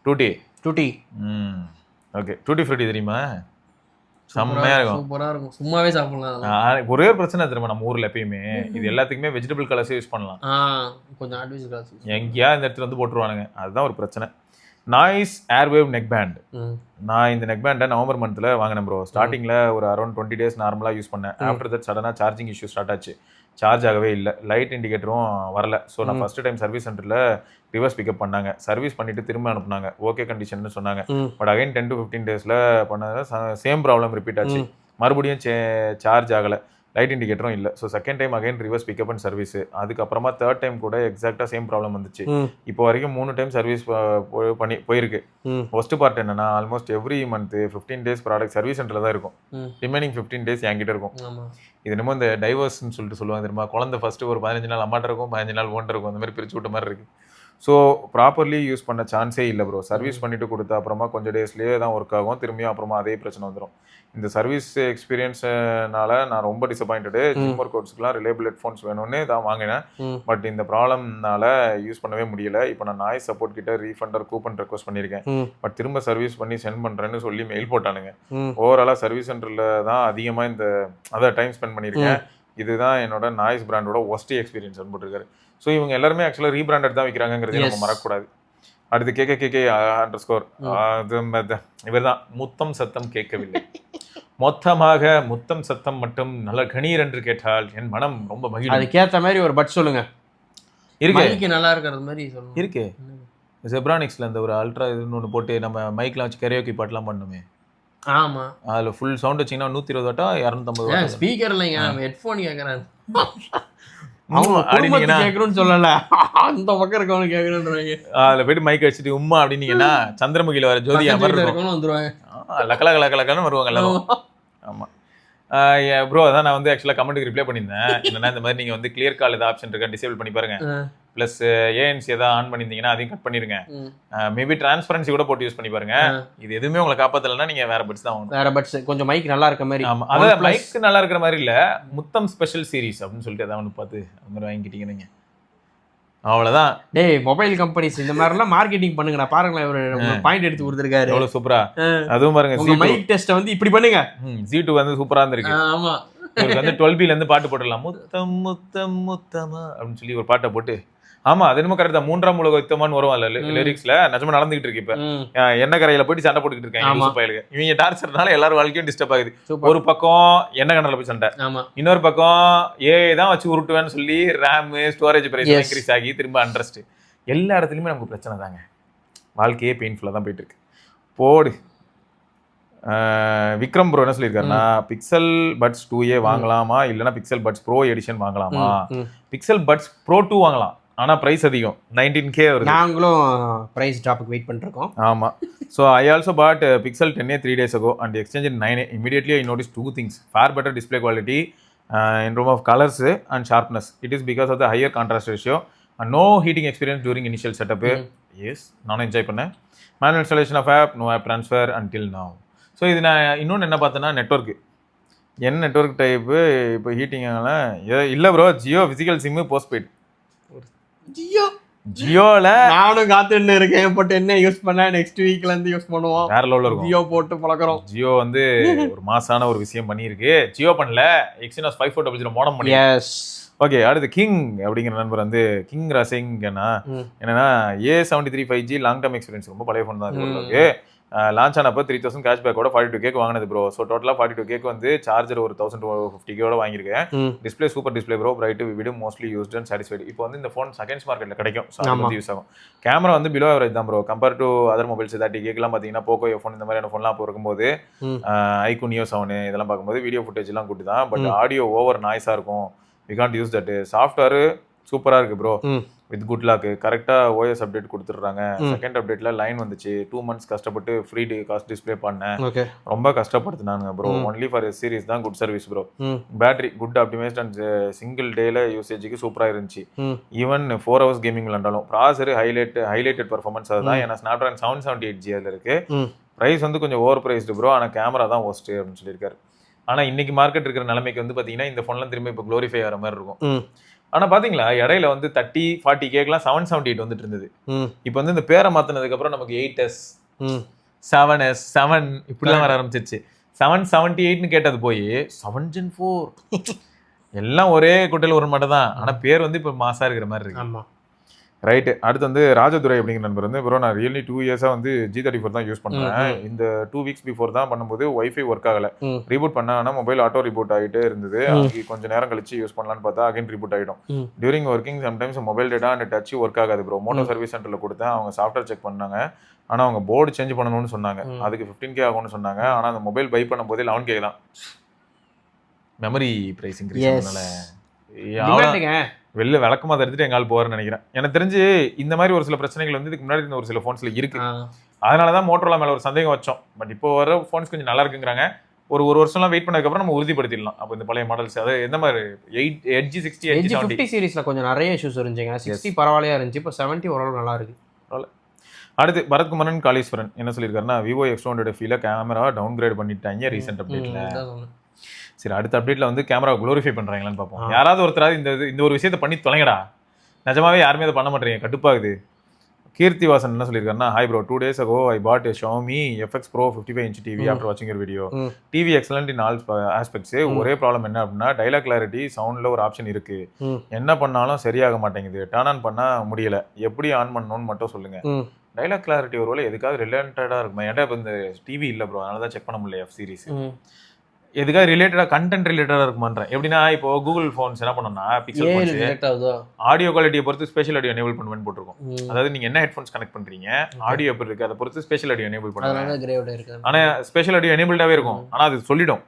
டூட்டி ஓகே. டூட்டி ஃப்ரூட்டி தெரியுமா? செம்மையாக இருக்கும், சூப்பராக இருக்கும், சும்மாவே சாப்பிடலாம். ஒரே ஒரு பிரச்சனை தெரியுமா நம்ம ஊரில் எப்பயுமே, இது எல்லாத்துக்குமே வெஜிடபிள் கலர்ஸே யூஸ் பண்ணலாம். கொஞ்சம் ஆர்டிஃபிஷியல் கலர்ஸ் எங்கேயா இந்த இடத்துல வந்து போட்டுருவானுங்க. அதுதான் ஒரு பிரச்சனை. Noise airwave neck band. நான் இந்த நெக் பேண்டை நவம்பர் மந்த்தில் வாங்கினேன் ப்ரோ. ஸ்டார்டிங்கில் ஒரு அரௌண்ட் 20 days நார்மலாக யூஸ் பண்ணேன். ஆஃப்டர் தட் சடனாக சார்ஜிங் இஷ்யூ ஸ்டார்ட் ஆச்சு. சார்ஜ் ஆகவே இல்லை, லைட் இண்டிகேட்டரும் வரல. ஸோ நான் ஃபஸ்ட்டு டைம் சர்வீஸ் சென்டரில் ரிவர்ஸ் பிக்கப் பண்ணாங்க. சர்வீஸ் பண்ணிவிட்டு திரும்ப அனுப்புனாங்க, ஓகே கண்டிஷன் சொன்னாங்க. பட் அகைன் 10 to 15 days பண்ணாங்க. சேம் ப்ராப்ளம் ரிப்பீட் ஆச்சு. மறுபடியும் சார்ஜ் ஆகலை, லைட் இண்டிகேட்டரும் இல்லை. So second time again reverse pickup and service. அதுக்கப்புறமா தேர்ட் டைம் கூட எக்ஸாக்டாக சேம் ப்ராப்ளம் வந்துச்சு. இப்போ வரைக்கும் 3 டைம் சர்வீஸ் போயிருக்கு. ஃபர்ஸ்ட் பார்ட் என்னன்னா, almost every month 15 days product service சென்டரில் தான் இருக்கும். ரிமைனிங் 15 days என்கிட்ட இருக்கும். இது என்னமோ இந்த டைவர்ஸ்ன்னு சொல்லிட்டு சொல்லுவாங்க தெரியுமா, குழந்தை ஃபர்ஸ்ட் ஒரு 15 நாள் அம்மாட்ட இருக்கும், 15 நாள் ஓன்ட்டு இருக்கும், அந்த மாதிரி பிரிச்சு விட்ட மாதிரி இருக்கு. ஸோ ப்ராப்பர்லி யூஸ் பண்ண சான்ஸே இல்லை ப்ரோ. சர்வீஸ் பண்ணிட்டு கொடுத்த அப்புறமா கொஞ்சம் டேஸ்லேயே தான் ஒர்க் ஆகும், திரும்பியும் அப்புறமா அதே பிரச்சனை வந்துடும். இந்த சர்வீஸ் எக்ஸ்பீரியன்ஸ்னால நான் ரொம்ப டிசப்பாயிண்டடு. ஜிம் ஒர்க் அவுட்ஸ்க்குலாம் ரிலேபிள் ஹெட்ஃபோன்ஸ் வேணும்னு தான் வாங்கினேன். பட் இந்த ப்ராப்ளம்னால யூஸ் பண்ணவே முடியல. இப்போ நான் நாய்ஸ் சப்போர்ட் கிட்ட ரீஃபண்டர் கூப்பன் ரெக்வஸ்ட் பண்ணியிருக்கேன். பட் திரும்ப சர்வீஸ் பண்ணி சென்ட் பண்ணுறேன்னு சொல்லி மெயில் போட்டானுங்க. ஓவராலாக சர்வீஸ் சென்டரில் தான் அதிகமாக இந்த டைம் ஸ்பெண்ட் பண்ணியிருக்கேன். இதுதான் என்னோட நாய்ஸ் பிராண்டோட ஒஸ்ட் எக்ஸ்பீரியன்ஸ் போட்டிருக்காரு. ஸோ இவங்க எல்லாருமே ஆக்சுவலாக ரீபிராண்டட் தான் விற்கிறாங்கிறது நம்ம மறக்கக்கூடாது. அடுத்து KKK__ இவர் தான் முத்தம் சத்தம் கேட்கவில்லை, மொத்தமாக முத்தம் சத்தம் மட்டும் நல்ல கணீர் என்று கேட்டால் என் மனம் ரொம்ப மகிழும். அதுக்கேற்ற மாதிரி ஒரு பட் சொல்லுங்க. இருக்கு, நல்லா இருக்கிறது மாதிரி சொல்லுங்க. இருக்கு. ஜெப்ரானிக்ஸ்ல இந்த ஒரு அல்ட்ரா இதுன்னு ஒன்று போட்டு நம்ம மைக்லாம் வச்சு கரையோக்கி பாட்டெலாம் பண்ணுமே. ஆமா, அதில் ஃபுல் சவுண்ட் வச்சிங்கன்னா 120 வாட்டா 250 வாட்டா ஸ்பீக்கர் இல்லைங்க, ஹெட்ஃபோன் கேட்குறேன். கேட்கணும்னு சொல்லல, அந்த பக்கம் இருக்கவனு கேட்கணுன்றாங்க. அதுல போயிட்டு மைக் வச்சுட்டு உம்மா அப்படின்னீங்கன்னா சந்திரமுகில வர ஜோதி வந்துருவாங்க, லக்கலக்கலக்கலன்னு வருவாங்க எல்லாரும். ஆமா ப்ரோ, அதான் நான் வந்து ஆக்சுவலாக கமெண்ட்டுக்கு ரிப்ளை பண்ணியிருந்தேன். என்னன்னா இந்த மாதிரி நீங்கள் வந்து கிளியர் கால் ஏதாவது ஆப்ஷன் இருக்கா டிசேபிள் பண்ணி பாருங்க. ப்ளஸ் ஏஎன்சி ஏதாவது ஆன் பண்ணியிருந்தீங்கன்னா அதையும் கட் பண்ணிருங்க. மேபி டிரான்ஸ்பரன்சி கூட போட்டு யூஸ் பண்ணி பாருங்க. இது எதுவுமே உங்களை காப்பாற்றலைன்னா நீங்கள் வேற பட்ஸ் தான் வாங்கணும். வேற பட்ஸ் கொஞ்சம் மைக் நல்லா இருக்க மாதிரி. ஆமாம், அதாவது மைக் நல்லா இருக்கிற மாதிரி இல்லை, முத்தம் ஸ்பெஷல் சீரிஸ் அப்படின்னு சொல்லிட்டு ஏதாவது ஒன்று பார்த்து அது மாதிரி வாங்கிக்கிட்டீங்க நீங்கள், அவ்வளோதான். டேய் மொபைல் கம்பெனிஸ் இந்த மாதிரிலாம் மார்க்கெட்டிங் பண்ணுங்கடா. பாருங்களேன், ஒரு பாயிண்ட் எடுத்து கொடுத்துருக்காரு, எவ்வளோ சூப்பரா. அதுவும் பாருங்க, மைக் டெஸ்ட்டை வந்து இப்படி பண்ணுங்க. Z2 வந்து சூப்பரா இருந்திருக்கு. ஆமா, வந்து 12B இருந்து பாட்டு போட்டுடலாம், முத்தம் முத்தம் முத்தமா அப்படின்னு சொல்லி ஒரு பாட்டை போட்டு ஆமா அது என்னமோ கரெக்ட் தான். 3ஆம் உலக யுத்தமான்னு வரும் இல்ல லிரிக்ஸ்ல, நிஜமா நடந்துகிட்டு இருக்கு. இப்ப எண்ணெய் கரையில போயிட்டு சண்டை போட்டுக்கிட்டு இருக்காங்க பயலுக்கு. இவங்க டார்ச்சர்னால எல்லாரும் வாழ்க்கையும் டிஸ்டர்ப் ஆகுது. ஒரு பக்கம் எண்ணெய் கண்ணல போய் சண்டை, இன்னொரு பக்கம் தான் வச்சு உருட்டுவேன்னு சொல்லி ரேம் ஸ்டோரேஜ் பிரைஸ் இன்க்ரீஸ் ஆகி திரும்ப அண்ட்ரஸ்ட். எல்லா இடத்துலயுமே நமக்கு பிரச்சனை தாங்க. வாழ்க்கையே பெயின்ஃபுல்லா தான் போயிட்டு இருக்கு. போடு. விக்ரம் ப்ரோ என்ன சொல்லியிருக்காருன்னா, பிக்சல் பட்ஸ் 2a வாங்கலாமா இல்லைன்னா பிக்சல் பட்ஸ் ப்ரோ எடிஷன் வாங்கலாமா? பிக்சல் பட்ஸ் ப்ரோ 2 வாங்கலாம், ஆனா பிரைஸ் அதிகம், 19K வருது. நாங்களும் பிரைஸ் டிராப்புக்கு வெயிட் பண்ணிருக்கோம். ஆமா. So I also bought Pixel 10a 3 days ago and exchanged in 9a. Immediately I noticed two things: far better display quality in terms of colors and sharpness. It is because of the higher contrast ratio and no heating experience during initial setup. Yes, நானும் enjoy பண்ணேன். Manual installation of app, no app transfer until now. So இது நான் இன்னொன்று என்ன பார்த்தேன்னா, network என்ன network type இப்போ ஹீட்டிங்கால இல்லை bro. Jio physical sim post paid. ஜியோவில் நானும் காத்துன்னு இருக்கேன். பட் என்ன யூஸ் பண்ண நெக்ஸ்ட் வீக்ல இருந்து யூஸ் பண்ணுவோம். வேற லெவலில் இருக்கும். ஜியோ போட்டு பழக்கிறோம். ஜியோ வந்து ஒரு மாசான ஒரு விஷயம் பண்ணியிருக்கு. ஜியோ பண்ணல, எக்ஸினாஸ் 5400 மோடம் பண்ணி. எஸ். ஓகே, அடுத்து கிங் அப்படிங்கிற நண்பர் வந்து கிங் ரசிங் என்னன்னா A73 5G long term experience. ரொம்ப பழைய ஃபோன் தான் இருக்கு. லான்ச் ஆனப்போ 3000 கேஷ்பேக்கோட 42K வாங்கினது ப்ரோ. ஸோ டோட்டலாக 42K வந்து சார்ஜர் ஒரு 1250K வாங்கியிருக்கேன். Display super display bro, bright விடு மோஸ்ட்லி யூஸ்ட் அண்ட் சாட்டிஸ்ஃபைடு. இப்போ வந்து இந்த ஃபோன் செகண்ட்ஸ் மார்க்கெட்டில் கிடைக்கும், ஸோ அது வந்து யூஸ் ஆகும். கேமரா வந்து பிலோ ஆவரேஜ் தான் bro compare to other mobiles. 30Kலாம் பார்த்தீங்கன்னா போக்கோ ஃபோன் இந்த மாதிரியான ஃபோன்லாம் அப்போ இருக்கும்போது ஐக்கூ நியோ 7 இதெல்லாம் பார்க்கும்போது வீடியோ ஃபுட்டேஜ்லாம் கூட்டு தான். பட் ஆடியோ ஓவர் நாய்ஸாக இருக்கும். We can't use that. Software சூப்பராக இருக்குது ப்ரோ வித் குட் லாக். கரெக்டாக ஓஎஸ் அப்டேட் கொடுத்துட்றாங்க. செகண்ட் அப்டேட்ல லைன் வந்துச்சு. 2 months கஷ்டப்பட்டு ஃப்ரீ காஸ்ட் டிஸ்பிளே பண்ணேன். ரொம்ப கஷ்டப்படுத்தினாங்க bro. Only for S series தான் good service bro. Battery good optimised and single டேல யூசேஜுக்கு சூப்பராக இருந்துச்சு. ஈவன் 4 hours கேமிங் விளாண்டாலும். ப்ராசர் ஹைலைட்டட் பர்ஃபார்மன்ஸ் அதுதான். ஏன்னா ஸ்னாப்ட்ராகன் 778G அதில் இருக்கு. ப்ரைஸ் வந்து கொஞ்சம் ஓவர் ப்ரைஸ்டு ப்ரோ, ஆனால் கேமரா தான் ஒஸ்ட் அப்படின்னு சொல்லியிருக்காரு. ஆனால் இன்னைக்கு மார்க்கெட் இருக்கிற நிலைமைக்கு வந்து பார்த்தீங்கன்னா இந்த ஃபோன்லாம் திரும்ப இப்போ க்ளோரிஃபை ஆகிற மாதிரி இருக்கும். ஆனா பாத்தீங்களா, இடையில வந்து 30-40Kலாம் 778 வந்துட்டு இருந்தது. இப்போ வந்து இந்த பேரை மாத்தினதுக்கு அப்புறம் நமக்கு 8S 7S 7 இப்படிலாம் வர ஆரம்பிச்சிருச்சு. 778ன்னு கேட்டது போய் 7 Gen 4 எல்லாம் ஒரே குட்டையில் ஒரு மட்டும் தான். ஆனா பேர் வந்து இப்போ மாசா இருக்கிற மாதிரி இருக்கு. ரைட்டு. அடுத்து வந்து ராஜதுரை அப்படிங்கிற நண்பர் வந்து ப்ரோ, நான் ரியல்மி 2 years-ஆ வந்து G34 தான் யூஸ் பண்ணுறேன். இந்த 2 weeks பிஃபோர் தான் பண்ணும்போது ஒய்ஃபை ஒர்க் ஆகலை. ரீபூட் பண்ண ஆனால் மொபைல் ஆட்டோ ரீபூட் ஆகிட்டே இருந்தது. அதுக்கு கொஞ்சம் நேரம் கழிச்சு யூஸ் பண்ணலான்னு பார்த்தா அகைன் ரீபூட் ஆகிடும். During working sometimes mobile data and touch work ஆகாது ப்ரோ. மோட்டோ சர்வீஸ் சென்டரில் கொடுத்தேன், அவங்க சாஃப்ட்வேர் செக் பண்ணாங்க. ஆனால் அவங்க போர்டு சேஞ்ச் பண்ணணும்னு சொன்னாங்க. அதுக்கு 15K ஆகும்னு சொன்னாங்க. ஆனால் அந்த மொபைல் பை பண்ணும்போதே 11K தான். மெமரி ப்ரைஸ் இன்க்ரீஸ் பண்ணல. வெளில விளக்கமாக எடுத்துட்டு எங்கால் போவார்னு நினைக்கிறேன். எனக்கு தெரிஞ்சு இந்த மாதிரி ஒரு சில பிரச்சனைகள் வந்து இதுக்கு முன்னாடி ஒரு சில ஃபோன்ஸ்ல இருக்கு. அதனால தான் மோட்டோரோலா மேல ஒரு சந்தேகம் வச்சோம். பட் இப்போ வர ஃபோன்ஸ் கொஞ்சம் நல்லா இருக்குங்கிறாங்க. ஒரு வருஷம்லாம் வெயிட் பண்ணதுக்கப்புறம் நம்ம உறுதிப்படுத்திடலாம். அப்போ இந்த பழைய மாடல்ஸ் அது எந்த மாதிரி 8G 60 8G 50 சீரிஸ்ல கொஞ்சம் நிறைய இஷ்யூஸ் இருந்துச்சுங்க. 60 பரவாயில்லையா இருந்துச்சு. இப்போ 70 ஓரளவு நல்லா இருக்கு. அடுத்து பரத்குமரன் காளீஸ்வரன் என்ன சொல்லியிருக்காருன்னா, விவோ X200 ஃபீல கேமரா டவுன் கிரேட் பண்ணிட்டாங்க ரீசெண்ட் அப்டேட்ல. சரி, அடுத்த அப்டேட்ல வந்து கேமரா குளோரிஃபை பண்றாங்களான்னு பார்ப்போம். யாராவது ஒருத்தராவது இந்த ஒரு விஷயத்தை பண்ணி தொலைங்கடா. நிஜமாவே யாருமே அதை பண்ண மாட்டேங்க, கடுப்பாகுது. கீர்த்தி வாசன் என்ன சொல்லியிருக்காருன்னா, hi bro, 2 days ago I bought a Xiaomi FX Pro 55-inch TV after watching your video. TV excellent in all aspects. ஒரே ப்ராப்ளம் என்ன அப்படின்னா, டைலாக் கிளாரிட்டி சவுண்ட்ல ஒரு ஆப்ஷன் இருக்கு. என்ன பண்ணாலும் சரியாக மாட்டேங்குது. டர்ன் ஆன் பண்ண முடியல. எப்படி ஆன் பண்ணணும்னு மட்டும் சொல்லுங்க. டைலாக் கிளாரிட்டி ஒருவேளை எதுக்காவது ரிலேட்டடா இருக்குமா? ஏன்டா இப்போ இந்த டிவி இல்லை ப்ரோ, அதனால தான் செக் பண்ண முடியல. F சீரிஸ் எதுக்காக ரிலேட்டடாக கண்டென்ட் ரிலேட்டடாக இருக்குமான்றேன். எப்படின்னா இப்போ கூகுள் ஃபோன்ஸ் என்ன பண்ணோம்னா, பிக்சல் ஃபோன்ஸ் ஆடியோ குவாலிட்டியை பொறுத்து ஸ்பெஷல் ஆடியோ எனேபிள் பண்ணுவேன்னு போட்டிருக்கோம். அதாவது நீங்கள் என்ன ஹெட்ஃபோன்ஸ் கனெக்ட் பண்ணுறீங்க, ஆடியோ எப்படி இருக்குது அதை பொறுத்து ஸ்பெஷல் ஆடியோ எனேபிள் பண்ணுவாங்க. ஆனால் ஸ்பெஷல் ஆடியோ எனேபிள்டாகவே இருக்கும். ஆனால் அது சொல்லிடும்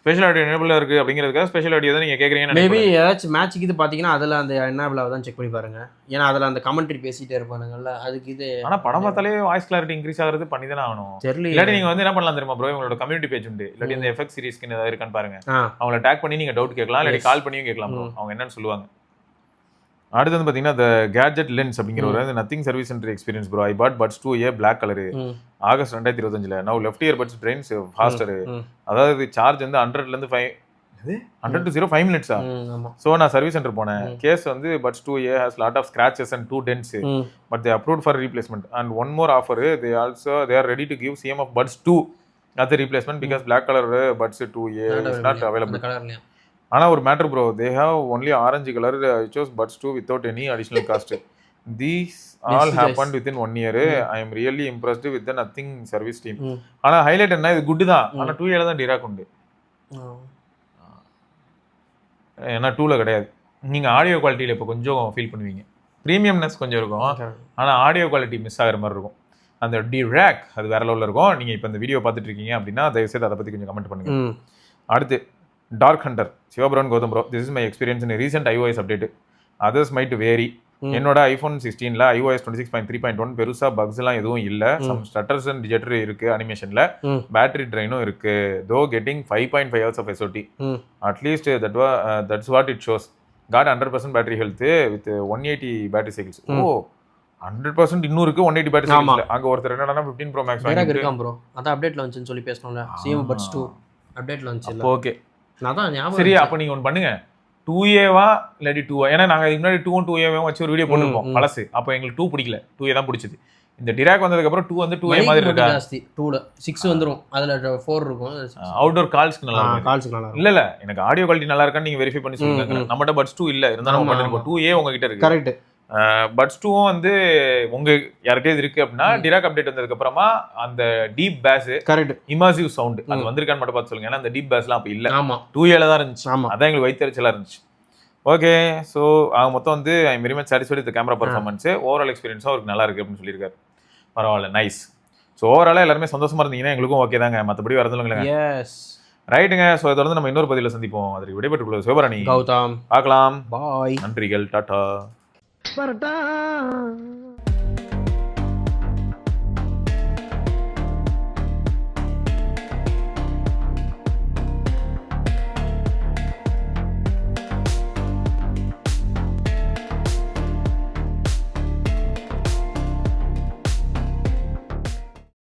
ஸ்பெஷல் ஆடியோ எனேபிளாக இருக்குது அப்படிங்கிறதுக்காக ஸ்பெஷல் ஆடியோ தான் நீங்கள் கேட்குறீங்க. மேபி ஏதாச்சும் மேட்ச்சுக்கு இது பார்த்தீங்கன்னா அதில் அந்த எனேபிளாக தான் செக் பண்ணி பாருங்க. ஏன்னா அதில் அந்த கமெண்ட்ரி பேசிகிட்டே இருப்பானுங்கல்ல, அதுக்கு இது. ஆனால் படம் பார்த்தாலே வாய்ஸ் கிளாரிட்டி இன்க்ரீஸ் ஆகிறது பண்ணி தானே ஆகணும். தெரியல. இல்லாட்டி நீங்கள் வந்து என்ன பண்ணலாம் தெரியுமா ப்ரோ, உங்களோட கம்யூனிட்டி பேஜ் உண்டு. இல்லாட்டி இந்த எஃபெக்ட் சீரிஸ்க்கு ஏதாவது இருக்கான்னு பாருங்க. அவங்கள டேக் பண்ணி நீங்கள் டவுட் கேட்கலாம், இல்லாட்டி கால் பண்ணியும் கேட்கலாம். அவங்க என்னன்னு சொல்லுவாங்க. அடுத்து வந்து பார்த்தீங்கன்னா the gadget lens அப்படிங்கிற ஒரு Nothing service center experience bro. I bought buds 2a black colour August 2025. Now left ear buds drains faster. அதாவது சார்ஜ் வந்து 100 to 0 5 minutes. ஸோ நான் சர்வீஸ் சென்டர் போனேன். கேஸ் வந்து buds 2a has lot of scratches and 2 dents, but they approved for replacement and one more offer. They are ready to give CM of buds 2 as a replacement because black color buds 2a is not available. ஆனால் ஒரு matter bro, they have only orange color. I chose buds 2 without any additional cost. these all Best happened choice. within 1 year. I am really impressed with the nothing service team. ம். ஆனா highlight என்ன, இது good தான். ஆனா 2A ல தான் track உண்டு, ஏன்னா 2ல கிடையாது. நீங்க ஆடியோ குவாலிட்டியில இப்போ கொஞ்சம் ஃபீல் பண்ணுவீங்க, ப்ரீமியம்னஸ் கொஞ்சம் இருக்கும், ஆனா ஆடியோ குவாலிட்டி மிஸ் ஆகிற மாதிரி இருக்கும். அந்த டிராக் அது வேற லெவலில் இருக்கும். நீங்க இப்போ இந்த வீடியோ பார்த்துட்டு இருக்கீங்க அப்படின்னா தயவுசெய்து அதை பத்தி கொஞ்சம் கமெண்ட் பண்ணுங்க. அடுத்து dark hunter Sivapuran Gautham bro, this is my experience in recent iOS update. Others might vary. என்னோட iPhone 16ல iOS 26.3.1 பெருசா பக்ஸ் எல்லாம் எதுவும் இல்ல. சம் ஸ்டட்டர்ஸ் அண்ட் ஜிட்டர் இருக்கு அனிமேஷன்ல. பேட்டரி ட்ரைனும் இருக்கு. Though getting 5.5 hours of SOT. At least that's what it shows. Got 100% battery health with 180 battery cycles. Oh 100% இன்னும் இருக்கு 180 பேட்டரி சைக்கிள்ஸ். அங்க ஒருத்தர் என்னன்னா 15 Pro Max வாங்கிட்டு இருக்கான் ப்ரோ. அதான் அப்டேட்ல வந்துச்சுன்னு சொல்லி பேசணும்ல. சிஎம் பட்ஸ் 2 அப்டேட்ல வந்துச்சு. ஓகே அதான் ஞாபகம். சரி, அப்ப நீங்க ஒன்னு பண்ணுங்க, 2A-வா இல்லாட்டி 2A. ஏன்னா நாங்க இதுக்கு முன்னாடி 2 2A வச்சு ஒரு வீடியோ போட்டுருப்போம் பழசு. அப்போ எங்களுக்கு 2 பிடிக்கல, 2A தான் பிடிச்சது. இந்த டிராக் வந்ததுக்கு அப்புறம் 2 வந்து 2A மாதிரி இருக்கா ஜாஸ்தி. 2ல 6 வந்துரும், அதுல 4 இருக்கும். அவுட்டோர் கால்ஸ்க்கு நல்லா இருக்கும். கால்ஸ்க்கு நல்லா இல்ல எனக்கு ஆடியோ குவாலிட்டி நல்லா இருக்கான்னு நீங்க வெரிஃபை பண்ணி சொல்லுங்க. நம்மகிட்ட பட்ஸ் 2 இல்ல, இருந்தாலும் நம்ம 2A உங்ககிட்ட இருக்கு. கரெக்ட். பட்ஸ் 2வும் வந்து உங்க யார்கிட்டயும் இருக்கு அப்படின்னா டிராக் அப்டேட் வந்ததுக்கு அப்புறமா அந்த deep bass, correct, immersive sound அது வந்திருக்கான்னு மட்டும் பார்த்து சொல்லுங்க. ஏன்னா அந்த டீப் பேஸ்லாம் அப்ப இல்ல, ஆமா 2A-ல தான் இருந்துச்சு. ஆமா. அதான் எங்களுக்கு வயிற்றுச்சலா இருந்துச்சு. ஓகே, ஸோ மொத்தம் வந்து I am very much satisfied with camera performance. Overall எக்ஸ்பீரியன்ஸும் அவருக்கு நல்லா இருக்கு அப்படின்னு சொல்லியிருக்காரு. பரவாயில்ல, நைஸ். ஸோ ஓவராலாக எல்லாருமே சந்தோஷமா இருந்தீங்கன்னா எங்களுக்கும் ஓகே தாங்க, மற்றபடி வரதுலங்க. எஸ் ரைட்டுங்க. ஸோ இதை வந்து நம்ம இன்னொரு பதிவில் சந்திப்போம். அதற்கு விடைபெற்றுக் சிவபரணி கௌதம், பார்க்கலாம். பாய், நன்றிகள், டாட்டா.